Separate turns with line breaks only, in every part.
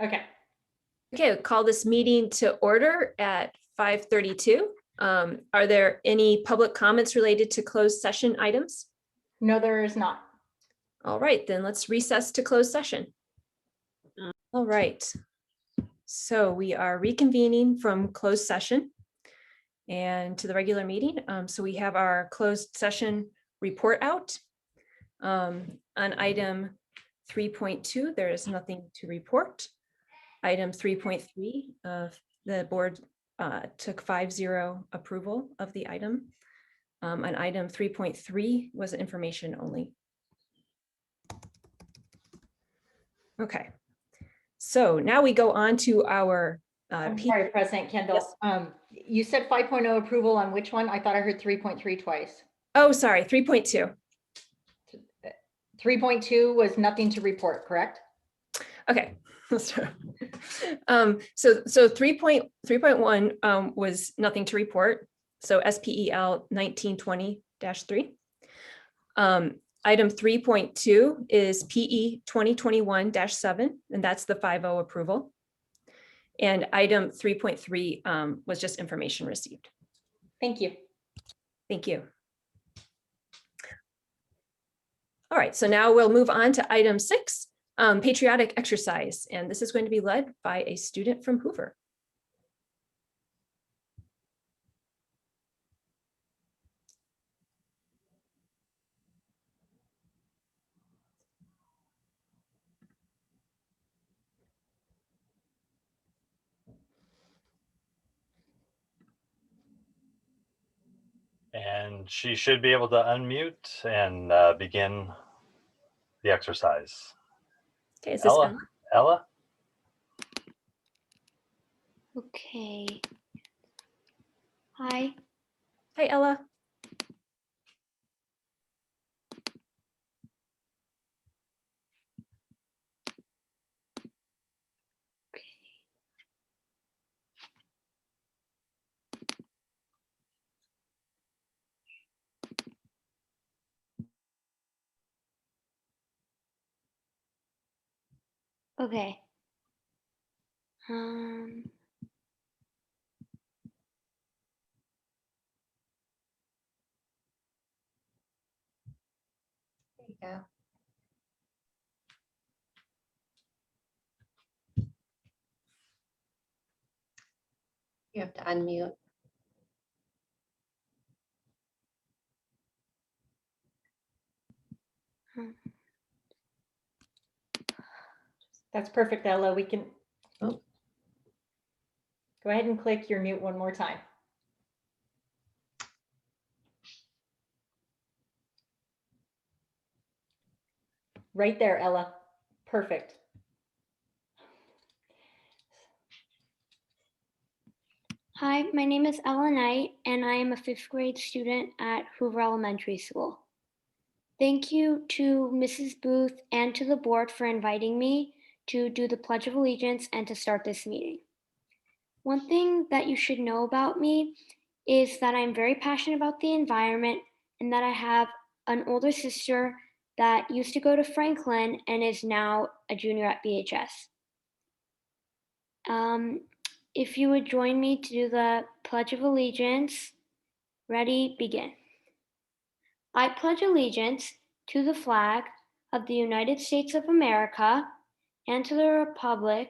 Okay.
Okay, I'll call this meeting to order at 5:32. Are there any public comments related to closed session items?
No, there is not.
All right, then let's recess to closed session. All right. So we are reconvening from closed session and to the regular meeting. So we have our closed session report out. On item 3.2, there is nothing to report. Item 3.3, the board took 5-0 approval of the item. On item 3.3 was information only. Okay, so now we go on to our
I'm sorry, President Kendall.
Yes.
You said 5.0 approval on which one? I thought I heard 3.3 twice.
Oh, sorry, 3.2.
3.2 was nothing to report, correct?
Okay. So 3.1 was nothing to report. So SPEL 1920-3. Item 3.2 is PE 2021-7, and that's the 5-0 approval. And item 3.3 was just information received.
Thank you.
Thank you. All right, so now we'll move on to item 6, patriotic exercise. And this is going to be led by a student from Hoover.
And she should be able to unmute and begin the exercise.
Okay, is this Ella?
Ella?
Okay. Hi.
Hi, Ella.
Okay.
There you go. You have to unmute.
That's perfect, Ella. We can
Oh.
Go ahead and click your mute one more time. Right there, Ella. Perfect.
Hi, my name is Ella Knight, and I am a 5th grade student at Hoover Elementary School. Thank you to Mrs. Booth and to the board for inviting me to do the Pledge of Allegiance and to start this meeting. One thing that you should know about me is that I'm very passionate about the environment and that I have an older sister that used to go to Franklin and is now a junior at BHS. If you would join me to do the Pledge of Allegiance. Ready, begin. I pledge allegiance to the flag of the United States of America and to the republic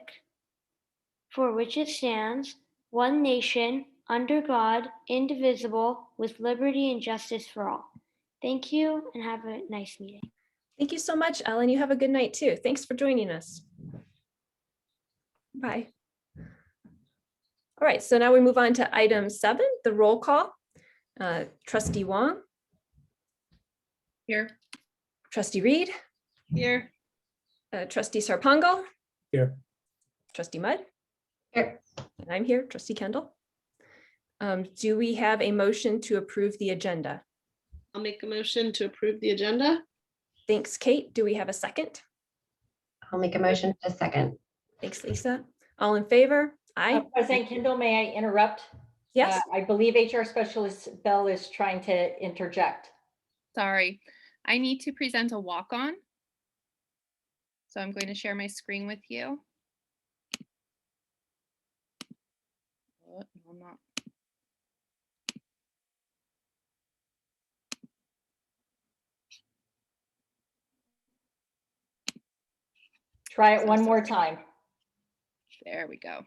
for which it stands, one nation, under God, indivisible, with liberty and justice for all. Thank you and have a nice meeting.
Thank you so much, Ellen. You have a good night too. Thanks for joining us. Bye. All right, so now we move on to item 7, the roll call. Trustee Wong.
Here.
Trustee Reed.
Here.
Trustee Sarpungo.
Here.
Trustee Mudd.
Here.
And I'm here, Trustee Kendall. Do we have a motion to approve the agenda?
I'll make a motion to approve the agenda.
Thanks, Kate. Do we have a second?
I'll make a motion for a second.
Thanks, Lisa. All in favor? Aye.
President Kendall, may I interrupt?
Yes.
I believe HR Specialist Bell is trying to interject.
Sorry, I need to present a walk-on. So I'm going to share my screen with you. No, I'm not.
Try it one more time.
There we go.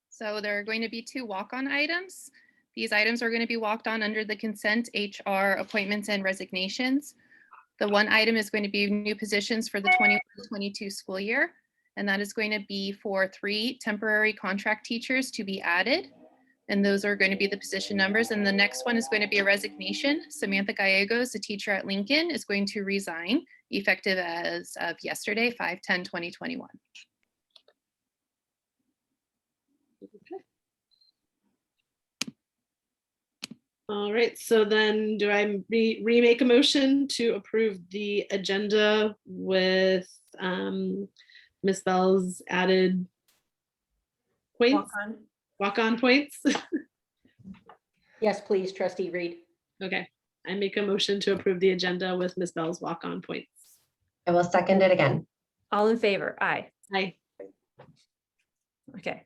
So there are going to be 2 walk-on items. These items are going to be walked on under the consent HR appointments and resignations. The one item is going to be new positions for the 21-22 school year, and that is going to be for 3 temporary contract teachers to be added. And those are going to be the position numbers. And the next one is going to be a resignation. Samantha Gallegos, a teacher at Lincoln, is going to resign effective as of yesterday, 5/10/2021.
All right, so then do I remake a motion to approve the agenda with Ms. Bell's added points, walk-on points?
Yes, please, trustee Reed.
Okay, I make a motion to approve the agenda with Ms. Bell's walk-on points.
I will second it again.
All in favor? Aye.
Aye.
Okay.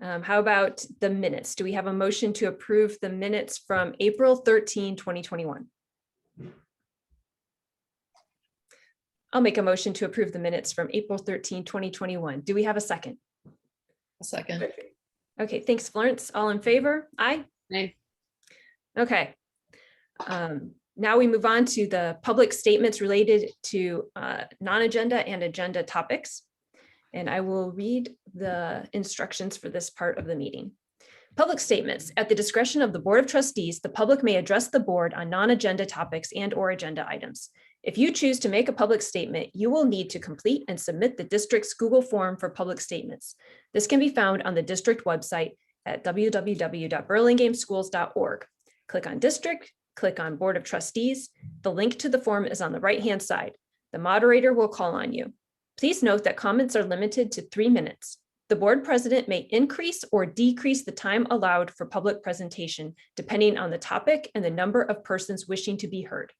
How about the minutes? Do we have a motion to approve the minutes from April 13, 2021? I'll make a motion to approve the minutes from April 13, 2021. Do we have a second?
A second.
Okay, thanks, Florence. All in favor? Aye.
Aye.
Okay. Now we move on to the public statements related to non-agenda and agenda topics. And I will read the instructions for this part of the meeting. Public statements. At the discretion of the Board of Trustees, the public may address the board on non-agenda topics and/or agenda items. If you choose to make a public statement, you will need to complete and submit the district's Google form for public statements. This can be found on the district website at www.burlingameschools.org. Click on District, click on Board of Trustees. The link to the form is on the right-hand side. The moderator will call on you. Please note that comments are limited to 3 minutes. The board president may increase or decrease the time allowed for public presentation, depending on the topic and the number of persons wishing to be heard.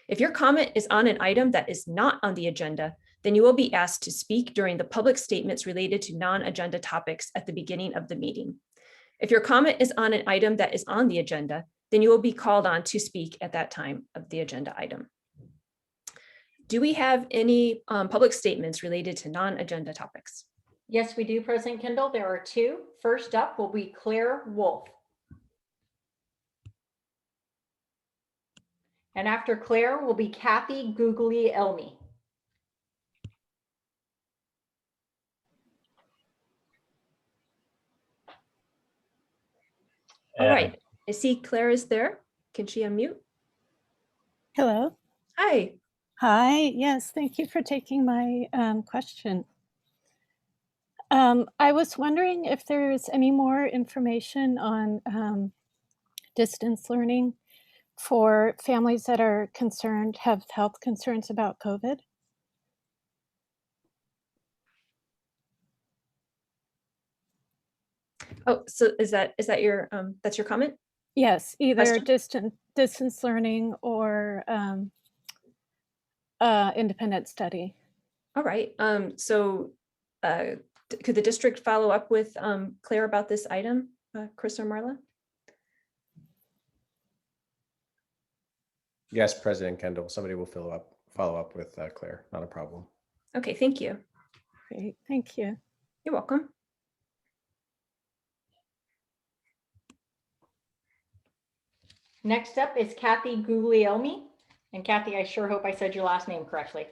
If your comment is on an item that is not on the agenda, then you will be asked to speak during the public statements related to non-agenda topics at the beginning of the meeting. If your comment is on an item that is on the agenda, then you will be called on to speak at that time of the agenda item. Do we have any public statements related to non-agenda topics?
Yes, we do, President Kendall. There are 2. First up will be Claire Wolf. And after Claire will be Kathy Googly Elmy.
All right, I see Claire is there. Can she unmute?
Hello.
Hi.
Hi. Yes, thank you for taking my question. I was wondering if there's any more information on distance learning for families that are concerned, have health concerns about COVID.
Oh, so is that your that's your comment?
Yes, either
Question?
distance learning or independent study.
All right. Could the district follow up with Claire about this item, Chris or Marla?
Yes, President Kendall, somebody will follow up with Claire, not a problem.
Okay, thank you.
Great, thank you.
You're welcome.
Next up is Kathy Googly Elmy. And Kathy, I sure hope I said your last name correctly.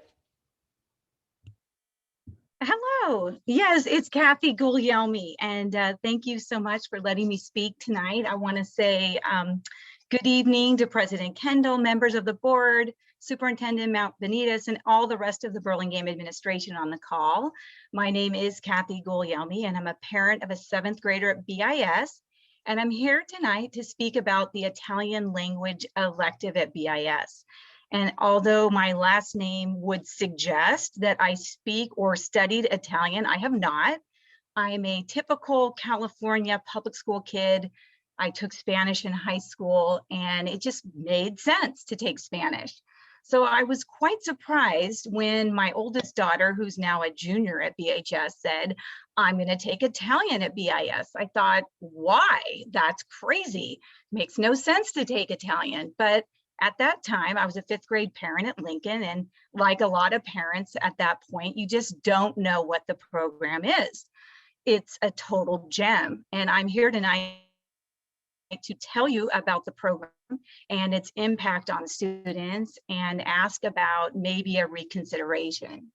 Hello. Yes, it's Kathy Guglielmi, and thank you so much for letting me speak tonight. I want to say good evening to President Kendall, members of the board, Superintendent Mount Benitez, and all the rest of the Burlingame administration on the call. My name is Kathy Guglielmi, and I'm a parent of a 7th grader at BIS, and I'm here tonight to speak about the Italian language elective at BIS. And although my last name would suggest that I speak or studied Italian, I have not. I am a typical California public school kid, I took Spanish in high school, and it just made sense to take Spanish. So I was quite surprised when my oldest daughter, who's now a junior at BHS, said, I'm going to take Italian at BIS. I thought, why? That's crazy. Makes no sense to take Italian. But at that time, I was a 5th grade parent at Lincoln. And like a lot of parents at that point, you just don't know what the program is. It's a total gem. And I'm here tonight to tell you about the program and its impact on students and ask about maybe a reconsideration.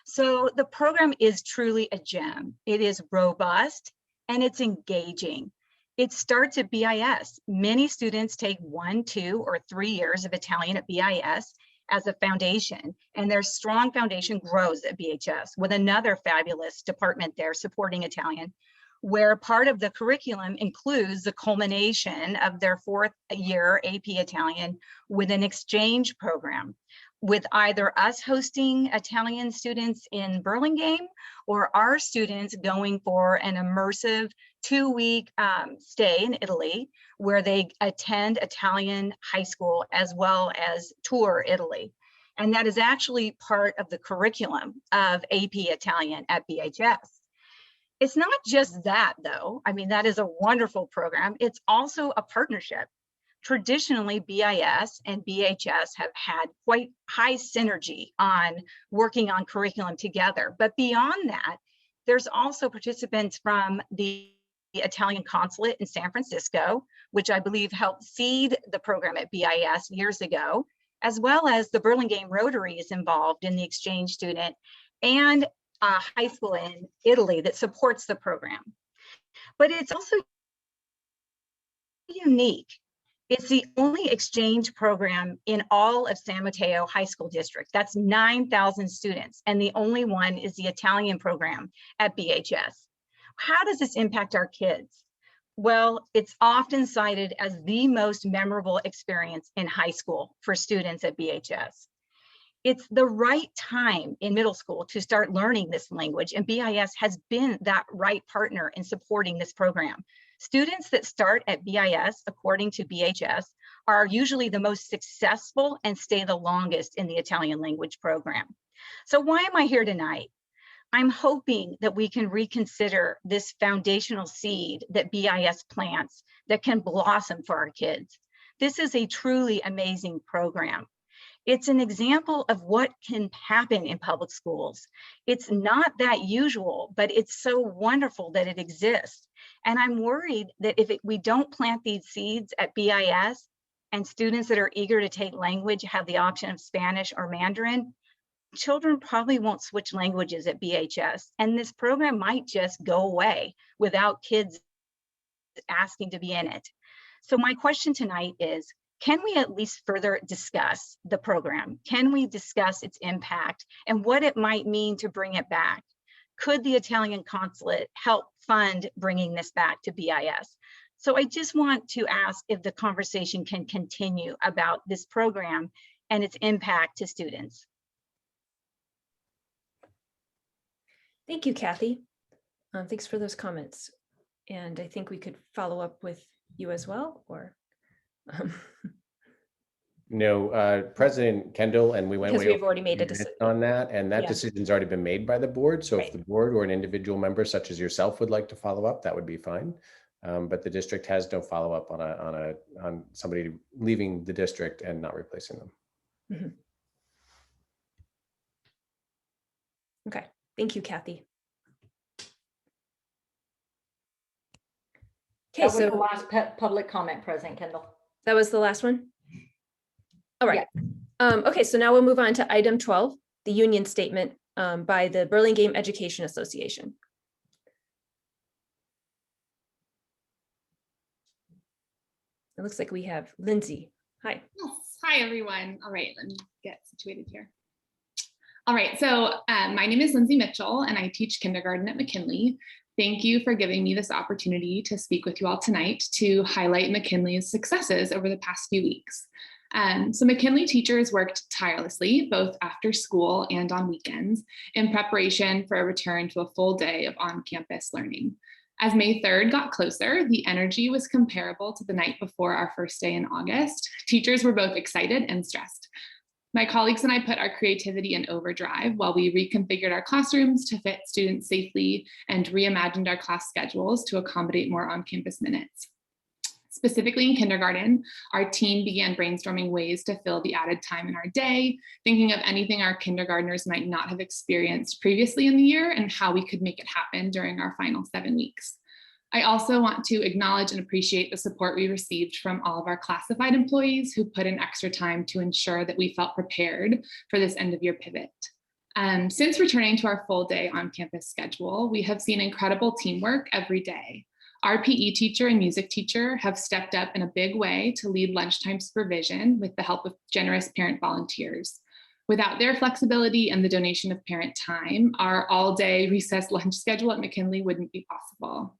So the program is truly a gem. It is robust and it's engaging. It starts at BIS. Many students take 1, 2, or 3 years of Italian at BIS as a foundation, and their strong foundation grows at BHS with another fabulous department there supporting Italian, where part of the curriculum includes the culmination of their 4th year AP Italian with an exchange program, with either us hosting Italian students in Burlingame or our students going for an immersive 2-week stay in Italy, where they attend Italian high school as well as tour Italy. And that is actually part of the curriculum of AP Italian at BHS. It's not just that, though. I mean, that is a wonderful program. It's also a partnership. Traditionally, BIS and BHS have had quite high synergy on working on curriculum together. But beyond that, there's also participants from the Italian consulate in San Francisco, which I believe helped seed the program at BIS years ago, as well as the Burlingame Rotary is involved in the exchange student, and a high school in Italy that supports the program. But it's also unique. It's the only exchange program in all of San Mateo High School District. That's 9,000 students, and the only one is the Italian program at BHS. How does this impact our kids? Well, it's often cited as the most memorable experience in high school for students at BHS. It's the right time in middle school to start learning this language, and BIS has been that right partner in supporting this program. Students that start at BIS, according to BHS, are usually the most successful and stay the longest in the Italian language program. So why am I here tonight? I'm hoping that we can reconsider this foundational seed that BIS plants that can blossom for our kids. This is a truly amazing program. It's an example of what can happen in public schools. It's not that usual, but it's so wonderful that it exists. And I'm worried that if we don't plant these seeds at BIS and students that are eager to take language have the option of Spanish or Mandarin, children probably won't switch languages at BHS. And this program might just go away without kids asking to be in it. So my question tonight is, can we at least further discuss the program? Can we discuss its impact and what it might mean to bring it back? Could the Italian consulate help fund bringing this back to BIS? So I just want to ask if the conversation can continue about this program and its impact to students.
Thank you, Kathy. Thanks for those comments. And I think we could follow up with you as well, or
No, President Kendall, and we went
because
way
we've already made a
over
decision.
on that, and that
Yeah.
decision's already been made by the board. So
Right.
if the board or an individual member such as yourself would like to follow up, that would be fine. But the district has no follow up on somebody leaving the district and not replacing them.
Mm-hmm. Okay, thank you, Kathy. Okay,
That was the
so
last public comment, President Kendall.
that was the last one? All right.
Yeah.
Okay, so now we'll move on to item 12, the union statement by the Burlingame Education Association. It looks like we have Lindsay. Hi.
Yes. Hi, everyone. All right, let me get situated here. All right, so my name is Lindsay Mitchell, and I teach kindergarten at McKinley. Thank you for giving me this opportunity to speak with you all tonight to highlight McKinley's successes over the past few weeks. So McKinley teachers worked tirelessly, both after school and on weekends, in preparation for a return to a full day of on-campus learning. As May 3rd got closer, the energy was comparable to the night before our first day in August. Teachers were both excited and stressed. My colleagues and I put our creativity in overdrive while we reconfigured our classrooms to fit students safely and reimagined our class schedules to accommodate more on-campus minutes. Specifically in kindergarten, our team began brainstorming ways to fill the added time in our day, thinking of anything our kindergartners might not have experienced previously in the year and how we could make it happen during our final 7 weeks. I also want to acknowledge and appreciate the support we received from all of our classified employees who put in extra time to ensure that we felt prepared for this end of year pivot. Since returning to our full day on campus schedule, we have seen incredible teamwork every day. Our PE teacher and music teacher have stepped up in a big way to lead lunchtime supervision with the help of generous parent volunteers. Without their flexibility and the donation of parent time, our all-day recess lunch schedule at McKinley wouldn't be possible.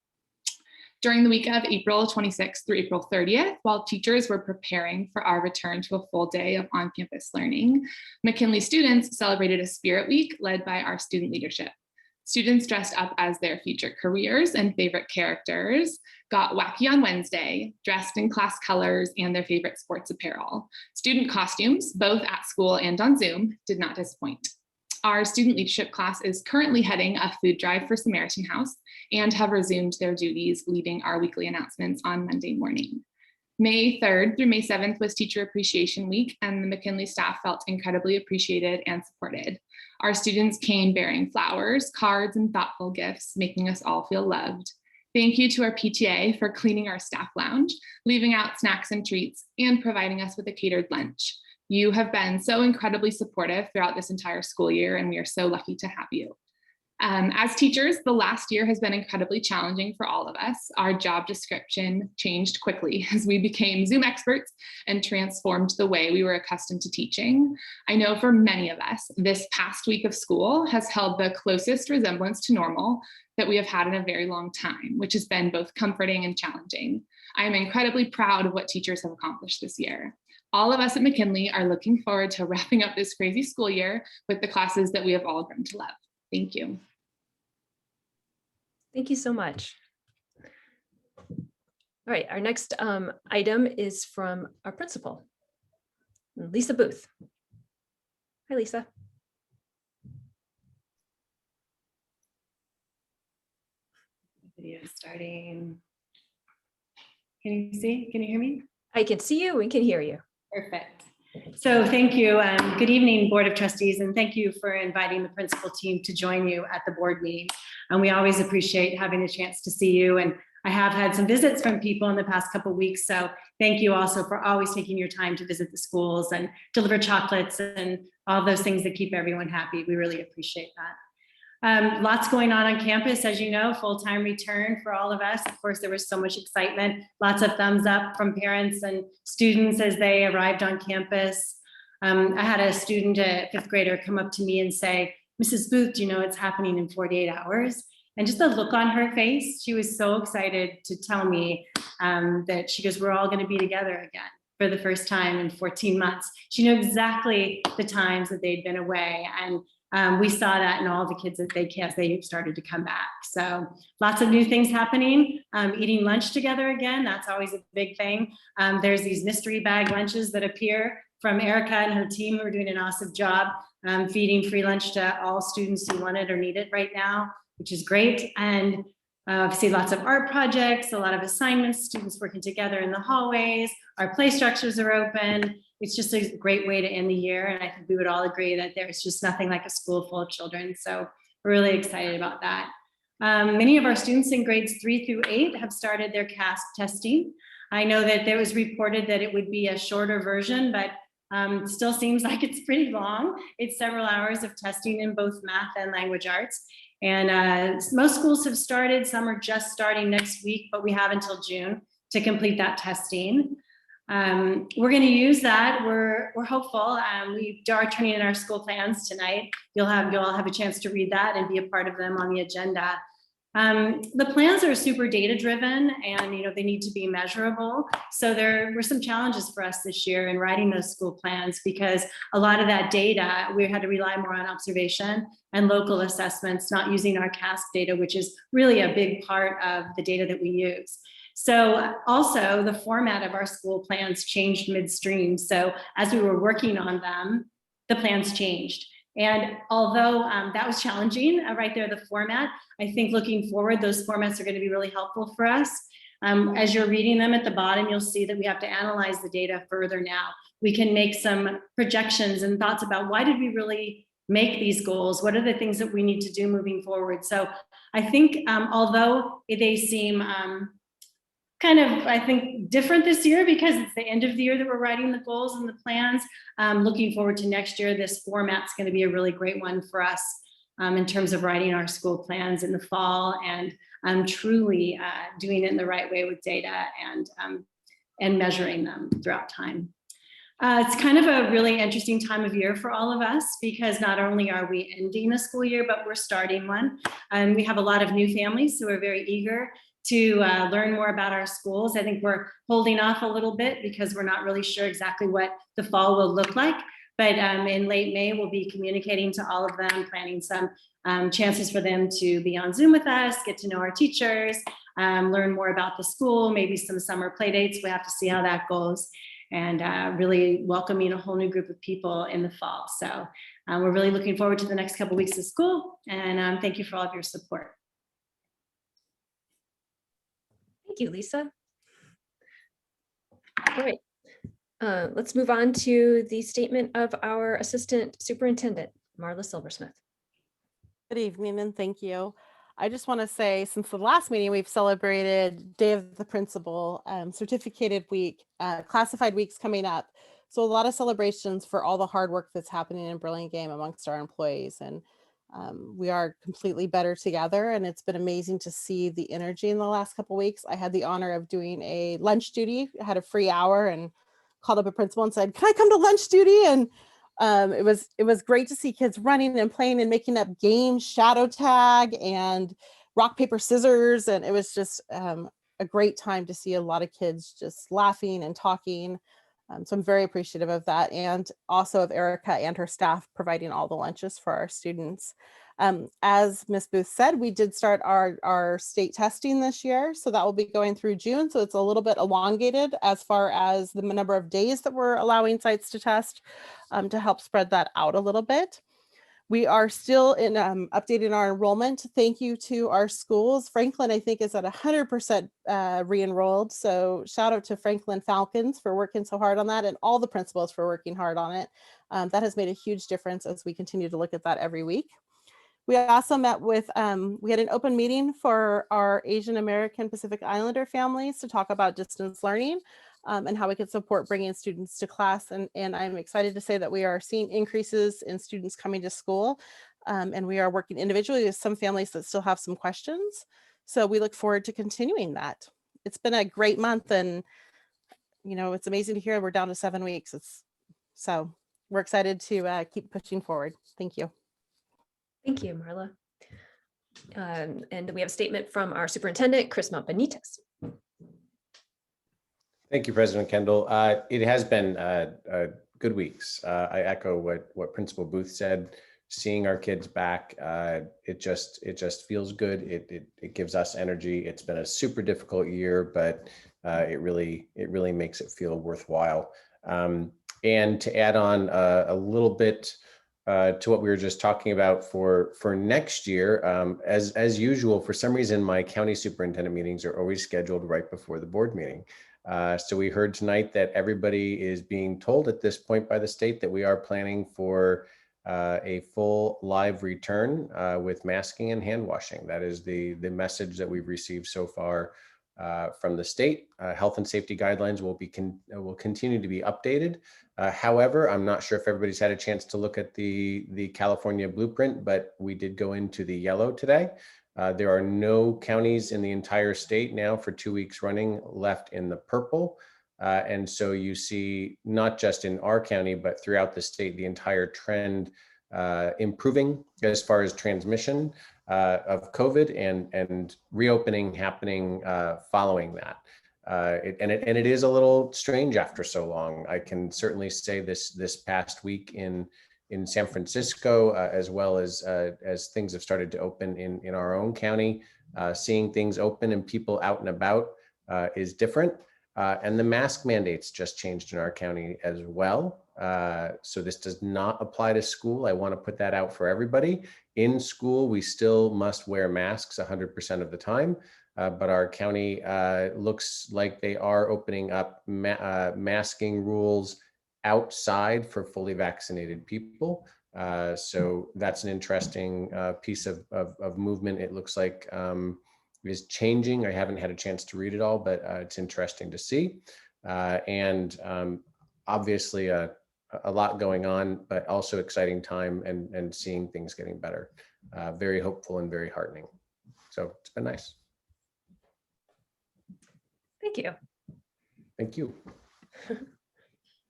During the week of April 26th through April 30th, while teachers were preparing for our return to a full day of on-campus learning, McKinley students celebrated a Spirit Week led by our student leadership. Students dressed up as their future careers and favorite characters, got wacky on Wednesday, dressed in class colors and their favorite sports apparel. Student costumes, both at school and on Zoom, did not disappoint. Our student leadership class is currently heading a food drive for Samaritan House and have resumed their duties leading our weekly announcements on Monday morning. May 3rd through May 7th was Teacher Appreciation Week, and the McKinley staff felt incredibly appreciated and supported. Our students came bearing flowers, cards, and thoughtful gifts, making us all feel loved. Thank you to our PTA for cleaning our staff lounge, leaving out snacks and treats, and providing us with a catered lunch. You have been so incredibly supportive throughout this entire school year, and we are so lucky to have you. As teachers, the last year has been incredibly challenging for all of us. Our job description changed quickly as we became Zoom experts and transformed the way we were accustomed to teaching. I know for many of us, this past week of school has held the closest resemblance to normal that we have had in a very long time, which has been both comforting and challenging. I am incredibly proud of what teachers have accomplished this year. All of us at McKinley are looking forward to wrapping up this crazy school year with the classes that we have all grown to love. Thank you.
Thank you so much. All right, our next item is from our principal, Lisa Booth. Hi, Lisa.
Video starting. Can you see? Can you hear me?
I can see you. We can hear you.
Perfect. So thank you. Good evening, Board of Trustees, and thank you for inviting the principal team to join you at the board meeting. And we always appreciate having a chance to see you. And I have had some visits from people in the past couple of weeks. So thank you also for always taking your time to visit the schools and deliver chocolates and all those things that keep everyone happy. We really appreciate that. Lots going on campus, as you know, full-time return for all of us. Of course, there was so much excitement, lots of thumbs up from parents and students as they arrived on campus. I had a student, a 5th grader, come up to me and say, "Mrs. Booth, do you know it's happening in 48 hours? And just the look on her face, she was so excited to tell me that she goes, "We're all going to be together again for the first time in 14 months. She knew exactly the times that they'd been away. And we saw that in all the kids that they started to come back. So lots of new things happening, eating lunch together again. That's always a big thing. There's these mystery bag lunches that appear from Erica and her team who are doing an awesome job feeding free lunch to all students who want it or need it right now, which is great. And obviously lots of art projects, a lot of assignments, students working together in the hallways. Our play structures are open. It's just a great way to end the year. And I think we would all agree that there's just nothing like a school full of children. So we're really excited about that. Many of our students in grades 3 through 8 have started their CASP testing. I know that there was reported that it would be a shorter version, but still seems like it's pretty long. It's several hours of testing in both math and language arts. And most schools have started, some are just starting next week, but we have until June to complete that testing. We're going to use that. We're hopeful. We are turning in our school plans tonight. You'll all have a chance to read that and be a part of them on the agenda. The plans are super data driven and, they need to be measurable. So there were some challenges for us this year in writing those school plans because a lot of that data, we had to rely more on observation and local assessments, not using our CASC data, which is really a big part of the data that we use. So also the format of our school plans changed midstream. So as we were working on them, the plans changed. And although that was challenging right there, the format, I think looking forward, those formats are going to be really helpful for us. As you're reading them at the bottom, you'll see that we have to analyze the data further now. We can make some projections and thoughts about why did we really make these goals? What are the things that we need to do moving forward? So I think although they seem kind of, I think, different this year because it's the end of the year that we're writing the goals and the plans. Looking forward to next year, this format's going to be a really great one for us in terms of writing our school plans in the fall and truly doing it in the right way with data and measuring them throughout time. It's kind of a really interesting time of year for all of us because not only are we ending a school year, but we're starting one. And we have a lot of new families who are very eager to learn more about our schools. I think we're holding off a little bit because we're not really sure exactly what the fall will look like. But in late May, we'll be communicating to all of them, planning some chances for them to be on Zoom with us, get to know our teachers, learn more about the school, maybe some summer play dates. We have to see how that goes. And really welcoming a whole new group of people in the fall. So we're really looking forward to the next couple of weeks of school. And thank you for all of your support.
Thank you, Lisa. All right, let's move on to the statement of our Assistant Superintendent, Marla Silversmith.
Good evening and thank you. I just want to say, since the last meeting, we've celebrated Day of the Principal, Certificated Week, Classified Weeks coming up. So a lot of celebrations for all the hard work that's happening in Burlingame amongst our employees. And we are completely better together. And it's been amazing to see the energy in the last couple of weeks. I had the honor of doing a lunch duty. I had a free hour and called up a principal and said, "Can I come to lunch duty?" And it was great to see kids running and playing and making up games, shadow tag and rock, paper, scissors. And it was just a great time to see a lot of kids just laughing and talking. So I'm very appreciative of that. And also of Erica and her staff providing all the lunches for our students. As Ms. Booth said, we did start our state testing this year. So that will be going through June. So it's a little bit elongated as far as the number of days that we're allowing sites to test to help spread that out a little bit. We are still in updating our enrollment. Thank you to our schools. Franklin, I think, is at 100% re-enrolled. So shout out to Franklin Falcons for working so hard on that and all the principals for working hard on it. That has made a huge difference as we continue to look at that every week. We also met with, we had an open meeting for our Asian American Pacific Islander families to talk about distance learning and how we could support bringing students to class. And I'm excited to say that we are seeing increases in students coming to school. And we are working individually with some families that still have some questions. So we look forward to continuing that. It's been a great month and, it's amazing to hear we're down to 7 weeks. So we're excited to keep pushing forward. Thank you.
Thank you, Marla. And we have a statement from our superintendent, Chris Montbenites.
Thank you, President Kendall. It has been good weeks. I echo what Principal Booth said. Seeing our kids back, it just feels good. It gives us energy. It's been a super difficult year, but it really makes it feel worthwhile. And to add on a little bit to what we were just talking about for next year, as usual, for some reason, my county superintendent meetings are always scheduled right before the board meeting. So we heard tonight that everybody is being told at this point by the state that we are planning for a full live return with masking and hand washing. That is the message that we've received so far from the state. Health and safety guidelines will continue to be updated. However, I'm not sure if everybody's had a chance to look at the California blueprint, but we did go into the yellow today. There are no counties in the entire state now for 2 weeks running left in the purple. And so you see, not just in our county, but throughout the state, the entire trend improving as far as transmission. of COVID and reopening happening following that. And it is a little strange after so long. I can certainly say this past week in San Francisco, as well as things have started to open in our own county, seeing things open and people out and about is different. And the mask mandates just changed in our county as well. So this does not apply to school. I want to put that out for everybody. In school, we still must wear masks 100% of the time. But our county looks like they are opening up masking rules outside for fully vaccinated people. So that's an interesting piece of movement. It looks like is changing. I haven't had a chance to read it all, but it's interesting to see. And obviously a lot going on, but also exciting time and seeing things getting better. Very hopeful and very heartening. So it's been nice.
Thank you.
Thank you.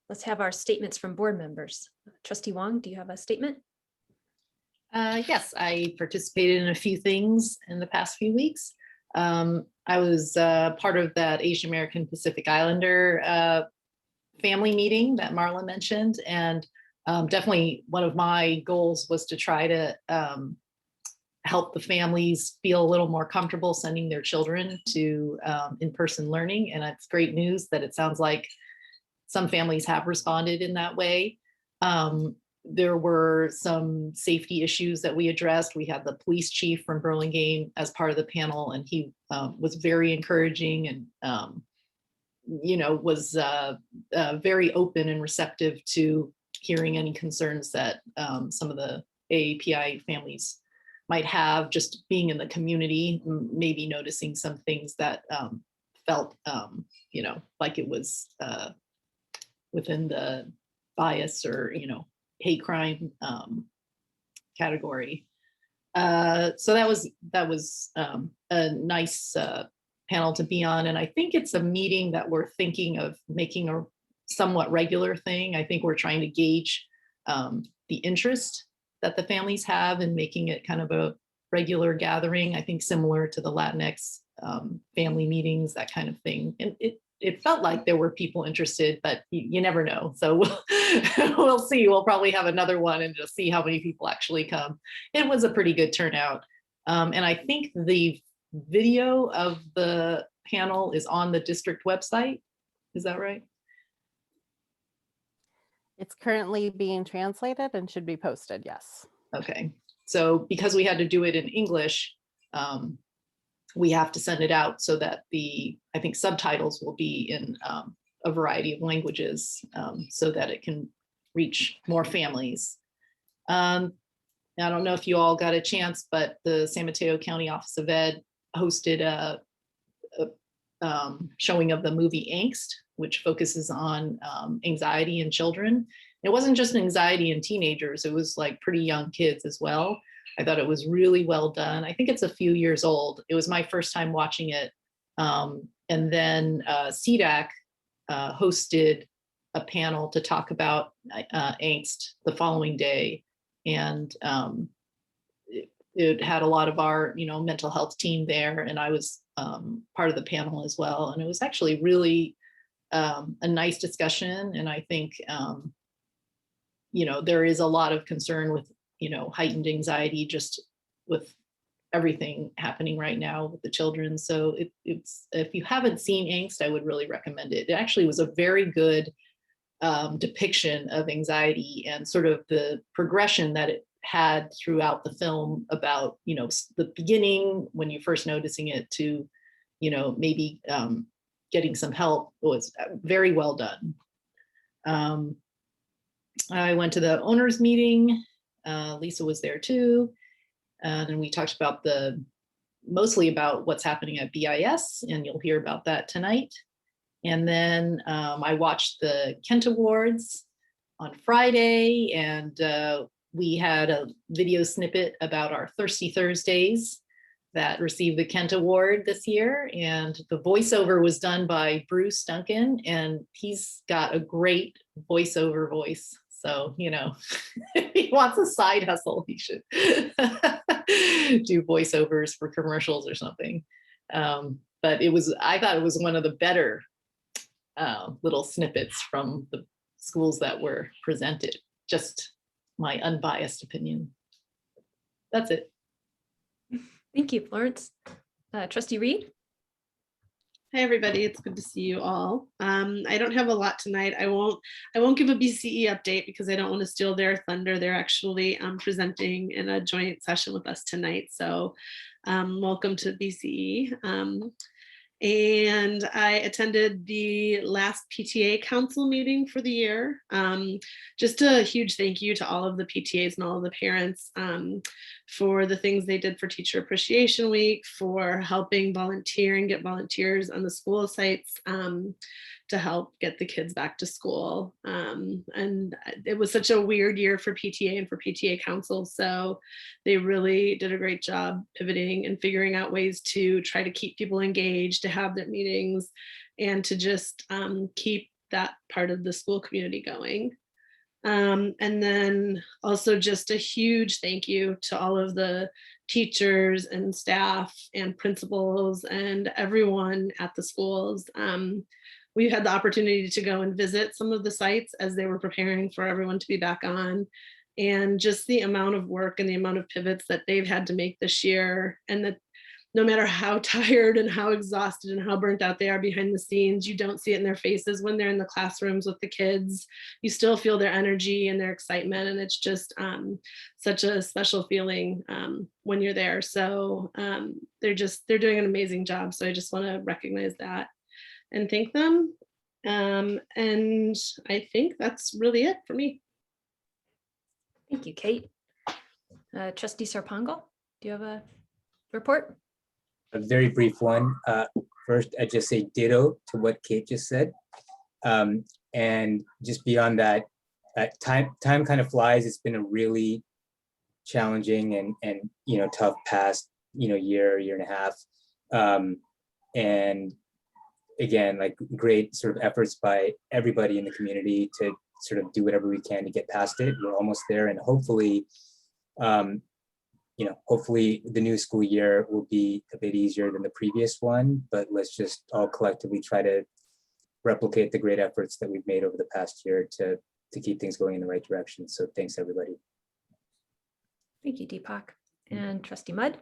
Let's have our statements from board members. Trustee Wong, do you have a statement?
Yes, I participated in a few things in the past few weeks. I was part of that Asian American Pacific Islander family meeting that Marla mentioned. And definitely one of my goals was to try to help the families feel a little more comfortable sending their children to in-person learning. And it's great news that it sounds like some families have responded in that way. There were some safety issues that we addressed. We had the police chief from Burlingame as part of the panel, and he was very encouraging and was very open and receptive to hearing any concerns that some of the AAPI families might have, just being in the community, maybe noticing some things that felt, like it was within the bias or, hate crime category. So that was a nice panel to be on. And I think it's a meeting that we're thinking of making a somewhat regular thing. I think we're trying to gauge the interest that the families have in making it kind of a regular gathering. I think similar to the Latinx family meetings, that kind of thing. And it felt like there were people interested, but you never know. So we'll see. We'll probably have another one and just see how many people actually come. It was a pretty good turnout. And I think the video of the panel is on the district website. Is that right?
It's currently being translated and should be posted, yes.
Okay, so because we had to do it in English, we have to send it out so that I think subtitles will be in a variety of languages so that it can reach more families. I don't know if you all got a chance, but the San Mateo County Office of Ed hosted a showing of the movie Angst, which focuses on anxiety in children. It wasn't just anxiety in teenagers, it was like pretty young kids as well. I thought it was really well done. I think it's a few years old. It was my first time watching it. And then CDAC hosted a panel to talk about angst the following day. And it had a lot of our, mental health team there, and I was part of the panel as well. And it was actually really a nice discussion. And I think, there is a lot of concern with, heightened anxiety just with everything happening right now with the children. So it's if you haven't seen Angst, I would really recommend it. It actually was a very good depiction of anxiety and sort of the progression that it had throughout the film about, the beginning when you're first noticing it to, maybe getting some help. It was very well done. I went to the owners meeting. Lisa was there too. And we talked about mostly about what's happening at BIS, and you'll hear about that tonight. And then I watched the Kent Awards on Friday, and we had a video snippet about our Thirsty Thursdays that received the Kent Award this year. And the voiceover was done by Bruce Duncan, and he's got a great voiceover voice. So, if he wants a side hustle, he should do voiceovers for commercials or something. But I thought it was one of the better little snippets from the schools that were presented. Just my unbiased opinion. That's it.
Thank you, Florence. Trustee Reed?
Hi, everybody. It's good to see you all. I don't have a lot tonight. I won't give a BCE update because I don't want to steal their thunder. They're actually presenting in a joint session with us tonight. So welcome to BCE. And I attended the last PTA council meeting for the year. Just a huge thank you to all of the PTAs and all of the parents for the things they did for Teacher Appreciation Week, for helping volunteer and get volunteers on the school sites to help get the kids back to school. And it was such a weird year for PTA and for PTA council. So they really did a great job pivoting and figuring out ways to try to keep people engaged, to have their meetings, and to just keep that part of the school community going. And then also just a huge thank you to all of the teachers and staff and principals and everyone at the schools. We've had the opportunity to go and visit some of the sites as they were preparing for everyone to be back on. And just the amount of work and the amount of pivots that they've had to make this year, and that no matter how tired and how exhausted and how burnt out they are behind the scenes, you don't see it in their faces when they're in the classrooms with the kids. You still feel their energy and their excitement, and it's just such a special feeling when you're there. So they're doing an amazing job. So I just want to recognize that and thank them. And I think that's really it for me.
Thank you, Kate. Trustee Sarpangal, do you have a report?
A very brief one. First, I just say ditto to what Kate just said. And just beyond that, time kind of flies. It's been a really challenging and tough past year and a half. And again, like great sort of efforts by everybody in the community to sort of do whatever we can to get past it. We're almost there, and hopefully, hopefully the new school year will be a bit easier than the previous one, but let's just all collectively try to replicate the great efforts that we've made over the past year to keep things going in the right direction. So thanks, everybody.
Thank you, Deepak. And Trustee Mudd?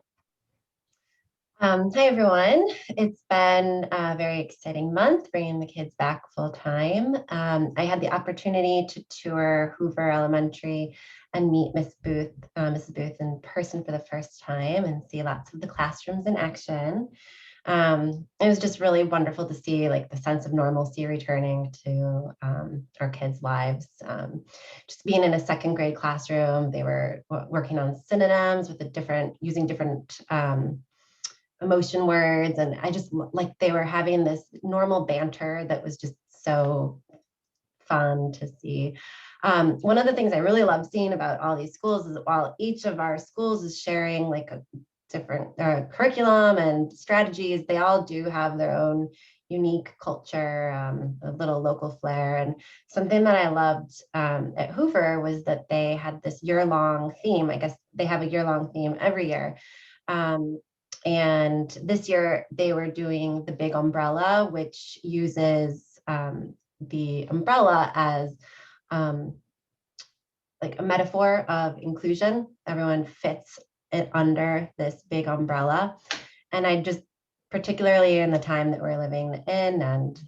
Hi, everyone. It's been a very exciting month bringing the kids back full time. I had the opportunity to tour Hoover Elementary and meet Mrs. Booth in person for the first time and see lots of the classrooms in action. It was just really wonderful to see like the sense of normalcy returning to our kids' lives. Just being in a second grade classroom, they were working on synonyms with using different emotion words, and I just like they were having this normal banter that was just so fun to see. One of the things I really love seeing about all these schools is while each of our schools is sharing like a different curriculum and strategies, they all do have their own unique culture, a little local flair. And something that I loved at Hoover was that they had this year-long theme. I guess they have a year-long theme every year. And this year they were doing the big umbrella, which uses the umbrella as like a metaphor of inclusion. Everyone fits it under this big umbrella. And I just, particularly in the time that we're living in and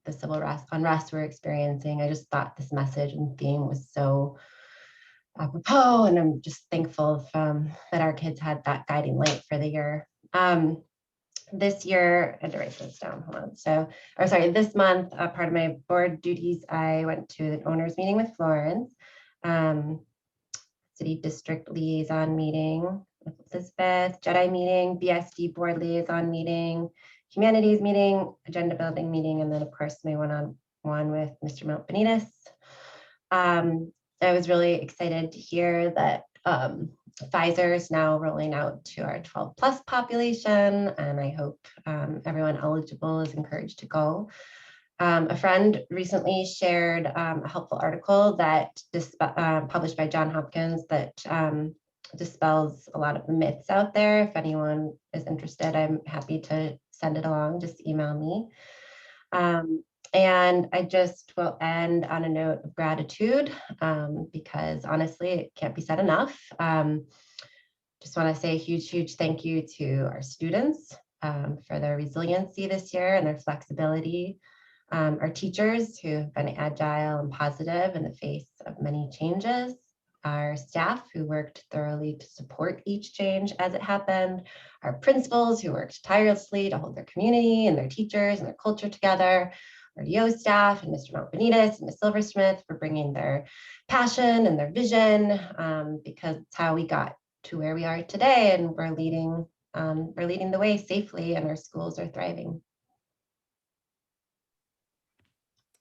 the civil unrest we're experiencing, I just thought this message and theme was so apropos, and I'm just thankful that our kids had that guiding light for the year. This year, I had to write this down, hold on. This month, part of my board duties, I went to the owners meeting with Florence, city district liaison meeting with Elizabeth, JEDI meeting, BSD board liaison meeting, humanities meeting, agenda building meeting, and then of course my one-on-one with Mr. Mount Benitez. I was really excited to hear that Pfizer is now rolling out to our 12+ population, and I hope everyone eligible is encouraged to go. A friend recently shared a helpful article that published by Johns Hopkins that dispels a lot of the myths out there. If anyone is interested, I'm happy to send it along. Just email me. And I just will end on a note of gratitude because honestly, it can't be said enough. Just want to say a huge, huge thank you to our students for their resiliency this year and their flexibility. Our teachers who have been agile and positive in the face of many changes. Our staff who worked thoroughly to support each change as it happened. Our principals who worked tirelessly to hold their community and their teachers and their culture together. Our DO staff and Mr. Montbonitas and Ms. Silversmith for bringing their passion and their vision because it's how we got to where we are today, and we're leading the way safely, and our schools are thriving.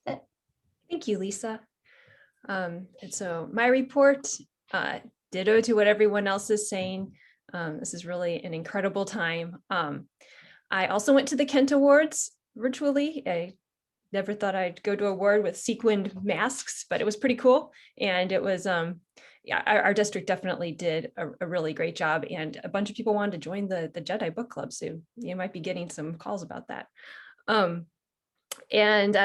Thank you, Lisa. And so my report, ditto to what everyone else is saying. This is really an incredible time. I also went to the Kent Awards virtually. I never thought I'd go to a award with sequined masks, but it was pretty cool. And it was, yeah, our district definitely did a really great job, and a bunch of people wanted to join the JEDI book club. So you might be getting some calls about that. And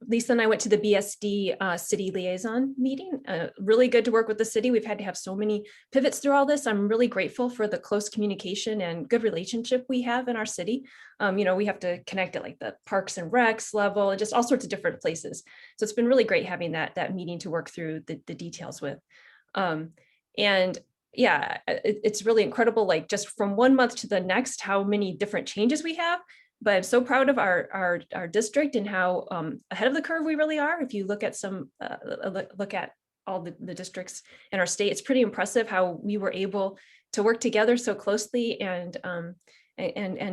Lisa and I went to the BSD city liaison meeting. Really good to work with the city. We've had to have so many pivots through all this. I'm really grateful for the close communication and good relationship we have in our city. You know, we have to connect at like the parks and recs level and just all sorts of different places. So it's been really great having that meeting to work through the details with. And yeah, it's really incredible, like just from 1 month to the next, how many different changes we have. But I'm so proud of our district and how ahead of the curve we really are. If you look at look at all the districts in our state, it's pretty impressive how we were able to work together so closely and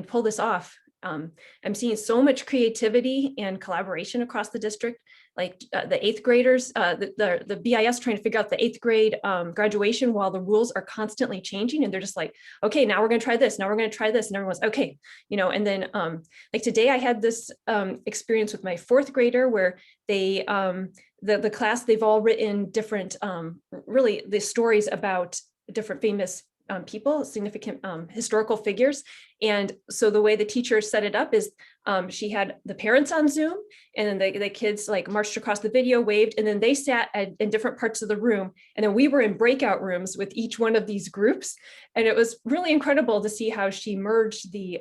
pull this off. I'm seeing so much creativity and collaboration across the district, like the 8th graders, the BIS trying to figure out the 8th grade graduation while the rules are constantly changing. And they're just like, okay, now we're going to try this. Now we're going to try this. And everyone's okay, you know, and then like today I had this experience with my 4th grader where they, the class, they've all written different, really the stories about different famous people, significant historical figures. And so the way the teacher set it up is she had the parents on Zoom, and then the kids like marched across the video, waved, and then they sat in different parts of the room. And then we were in breakout rooms with each one of these groups. And it was really incredible to see how she merged the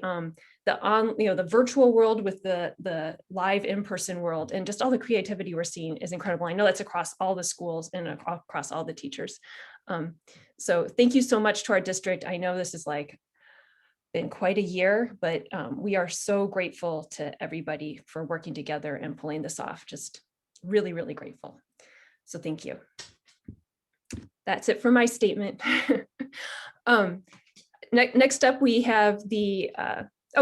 virtual world with the live in-person world, and just all the creativity we're seeing is incredible. I know that's across all the schools and across all the teachers. So thank you so much to our district. I know this has like been quite a year, but we are so grateful to everybody for working together and pulling this off. Just really, really grateful. So thank you. That's it for my statement. Next up, we have the,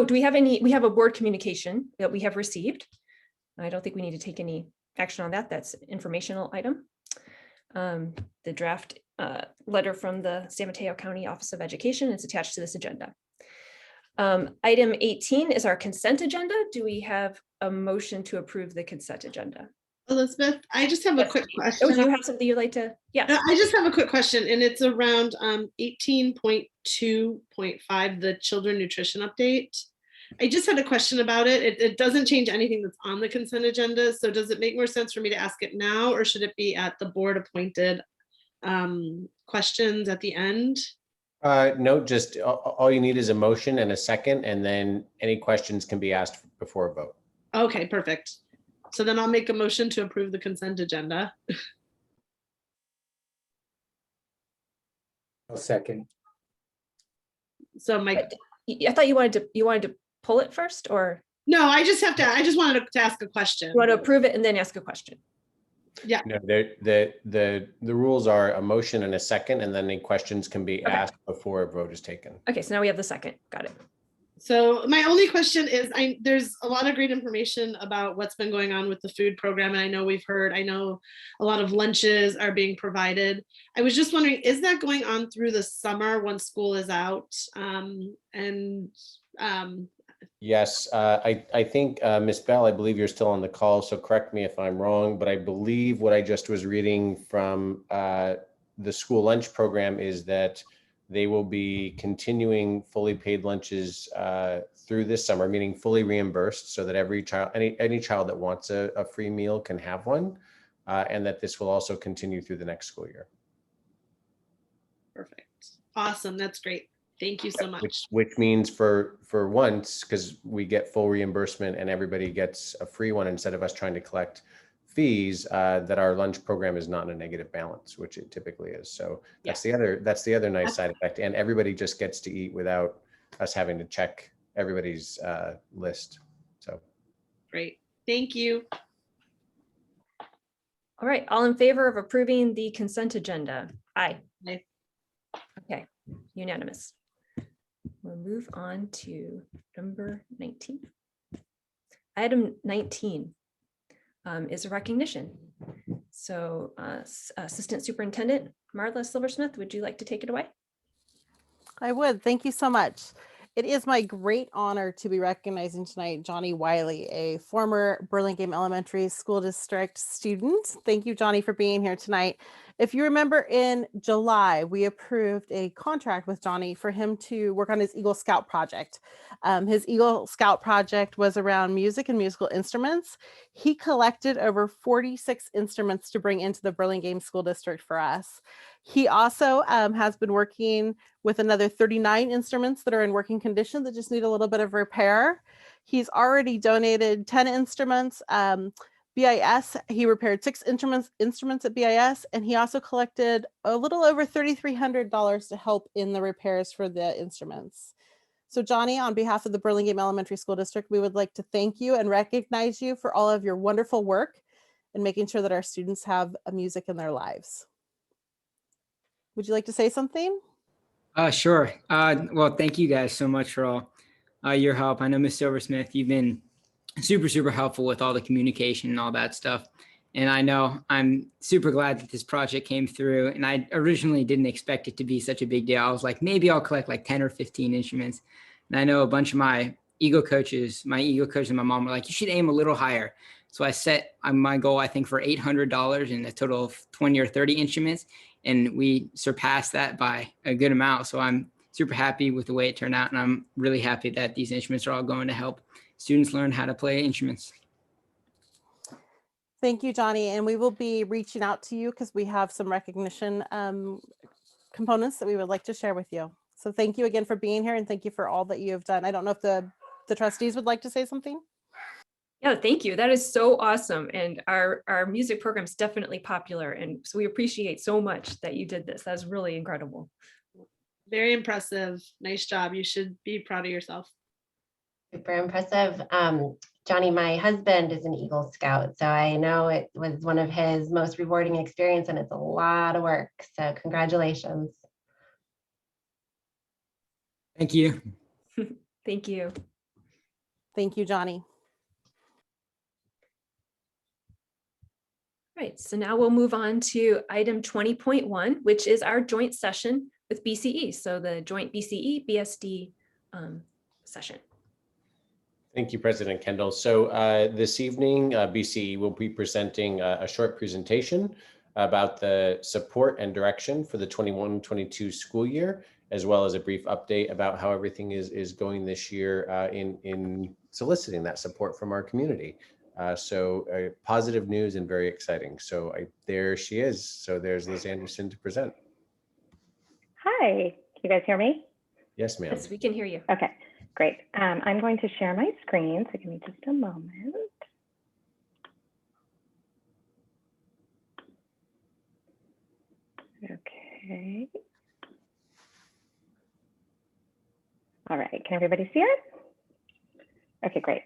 do we have any, we have a board communication that we have received. I don't think we need to take any action on that. That's an informational item. The draft letter from the San Mateo County Office of Education is attached to this agenda. Item 18 is our consent agenda. Do we have a motion to approve the consent agenda?
Elizabeth, I just have a quick question.
Oh, do you have something you'd like to? Yeah.
I just have a quick question, and it's around 18.2.5, the children nutrition update. I just had a question about it. It doesn't change anything that's on the consent agenda. So does it make more sense for me to ask it now, or should it be at the board appointed questions at the end?
No, just all you need is a motion and a second, and then any questions can be asked before a vote.
Okay, perfect. So then I'll make a motion to approve the consent agenda.
I'll second.
So I
thought you wanted to pull it first, or?
No, I just wanted to ask a question.
You want to approve it and then ask a question?
Yeah.
No, the rules are a motion and a second, and then any questions can be asked before a vote is taken.
Okay, so now we have the second. Got it.
So my only question is, there's a lot of great information about what's been going on with the food program. And I know a lot of lunches are being provided. I was just wondering, is that going on through the summer when school is out?
Yes, I think, Ms. Bell, I believe you're still on the call, so correct me if I'm wrong, but I believe what I just was reading from the school lunch program is that they will be continuing fully paid lunches through this summer, meaning fully reimbursed, so that every child, any child that wants a free meal can have one, and that this will also continue through the next school year.
Perfect. Awesome. That's great. Thank you so much.
Which means for once, because we get full reimbursement and everybody gets a free one instead of us trying to collect fees, that our lunch program is not in a negative balance, which it typically is. So that's the other nice side effect, and everybody just gets to eat without us having to check everybody's list. So
great. Thank you.
All right, all in favor of approving the consent agenda? Aye.
Aye.
Okay, unanimous. We'll move on to number 19. Item 19 is a recognition. So Assistant Superintendent Marla Silversmith, would you like to take it away?
I would. Thank you so much. It is my great honor to be recognizing tonight Johnny Wiley, a former Burlingame Elementary School District student. Thank you, Johnny, for being here tonight. If you remember, in July, we approved a contract with Johnny for him to work on his Eagle Scout project. His Eagle Scout project was around music and musical instruments. He collected over 46 instruments to bring into the Burlingame School District for us. He also has been working with another 39 instruments that are in working condition that just need a little bit of repair. He's already donated 10 instruments. BIS, he repaired 6 instruments at BIS, and he also collected a little over $3,300 to help in the repairs for the instruments. So Johnny, on behalf of the Burlingame Elementary School District, we would like to thank you and recognize you for all of your wonderful work and making sure that our students have music in their lives. Would you like to say something?
Sure. Well, thank you guys so much for all your help. I know Ms. Silversmith, you've been super helpful with all the communication and all that stuff. And I know I'm super glad that this project came through. And I originally didn't expect it to be such a big deal. I was like, maybe I'll collect like 10 or 15 instruments. And I know a bunch of my Eagle coaches and my mom were like, you should aim a little higher. So I set my goal, I think, for $800 and a total of 20 or 30 instruments. And we surpassed that by a good amount. So I'm super happy with the way it turned out. And I'm really happy that these instruments are all going to help students learn how to play instruments.
Thank you, Johnny. And we will be reaching out to you because we have some recognition components that we would like to share with you. So thank you again for being here, and thank you for all that you have done. I don't know if the trustees would like to say something.
Yeah, thank you. That is so awesome. And our music program is definitely popular. And so we appreciate so much that you did this. That's really incredible.
Very impressive. Nice job. You should be proud of yourself.
Super impressive. Johnny, my husband is an Eagle Scout, so I know it was one of his most rewarding experience, and it's a lot of work. So congratulations.
Thank you.
Thank you.
Thank you, Johnny.
Right, so now we'll move on to item 20.1, which is our joint session with BCE. So the joint BCE BSD session.
Thank you, President Kendall. So this evening, BCE will be presenting a short presentation about the support and direction for the 21-22 school year, as well as a brief update about how everything is going this year in soliciting that support from our community. So positive news and very exciting. So there she is. So there's Liz Anderson to present.
Hi, can you guys hear me?
Yes, ma'am.
Yes, we can hear you.
Okay, great. I'm going to share my screen, so give me just a moment. Okay. All right, can everybody see it? Okay, great.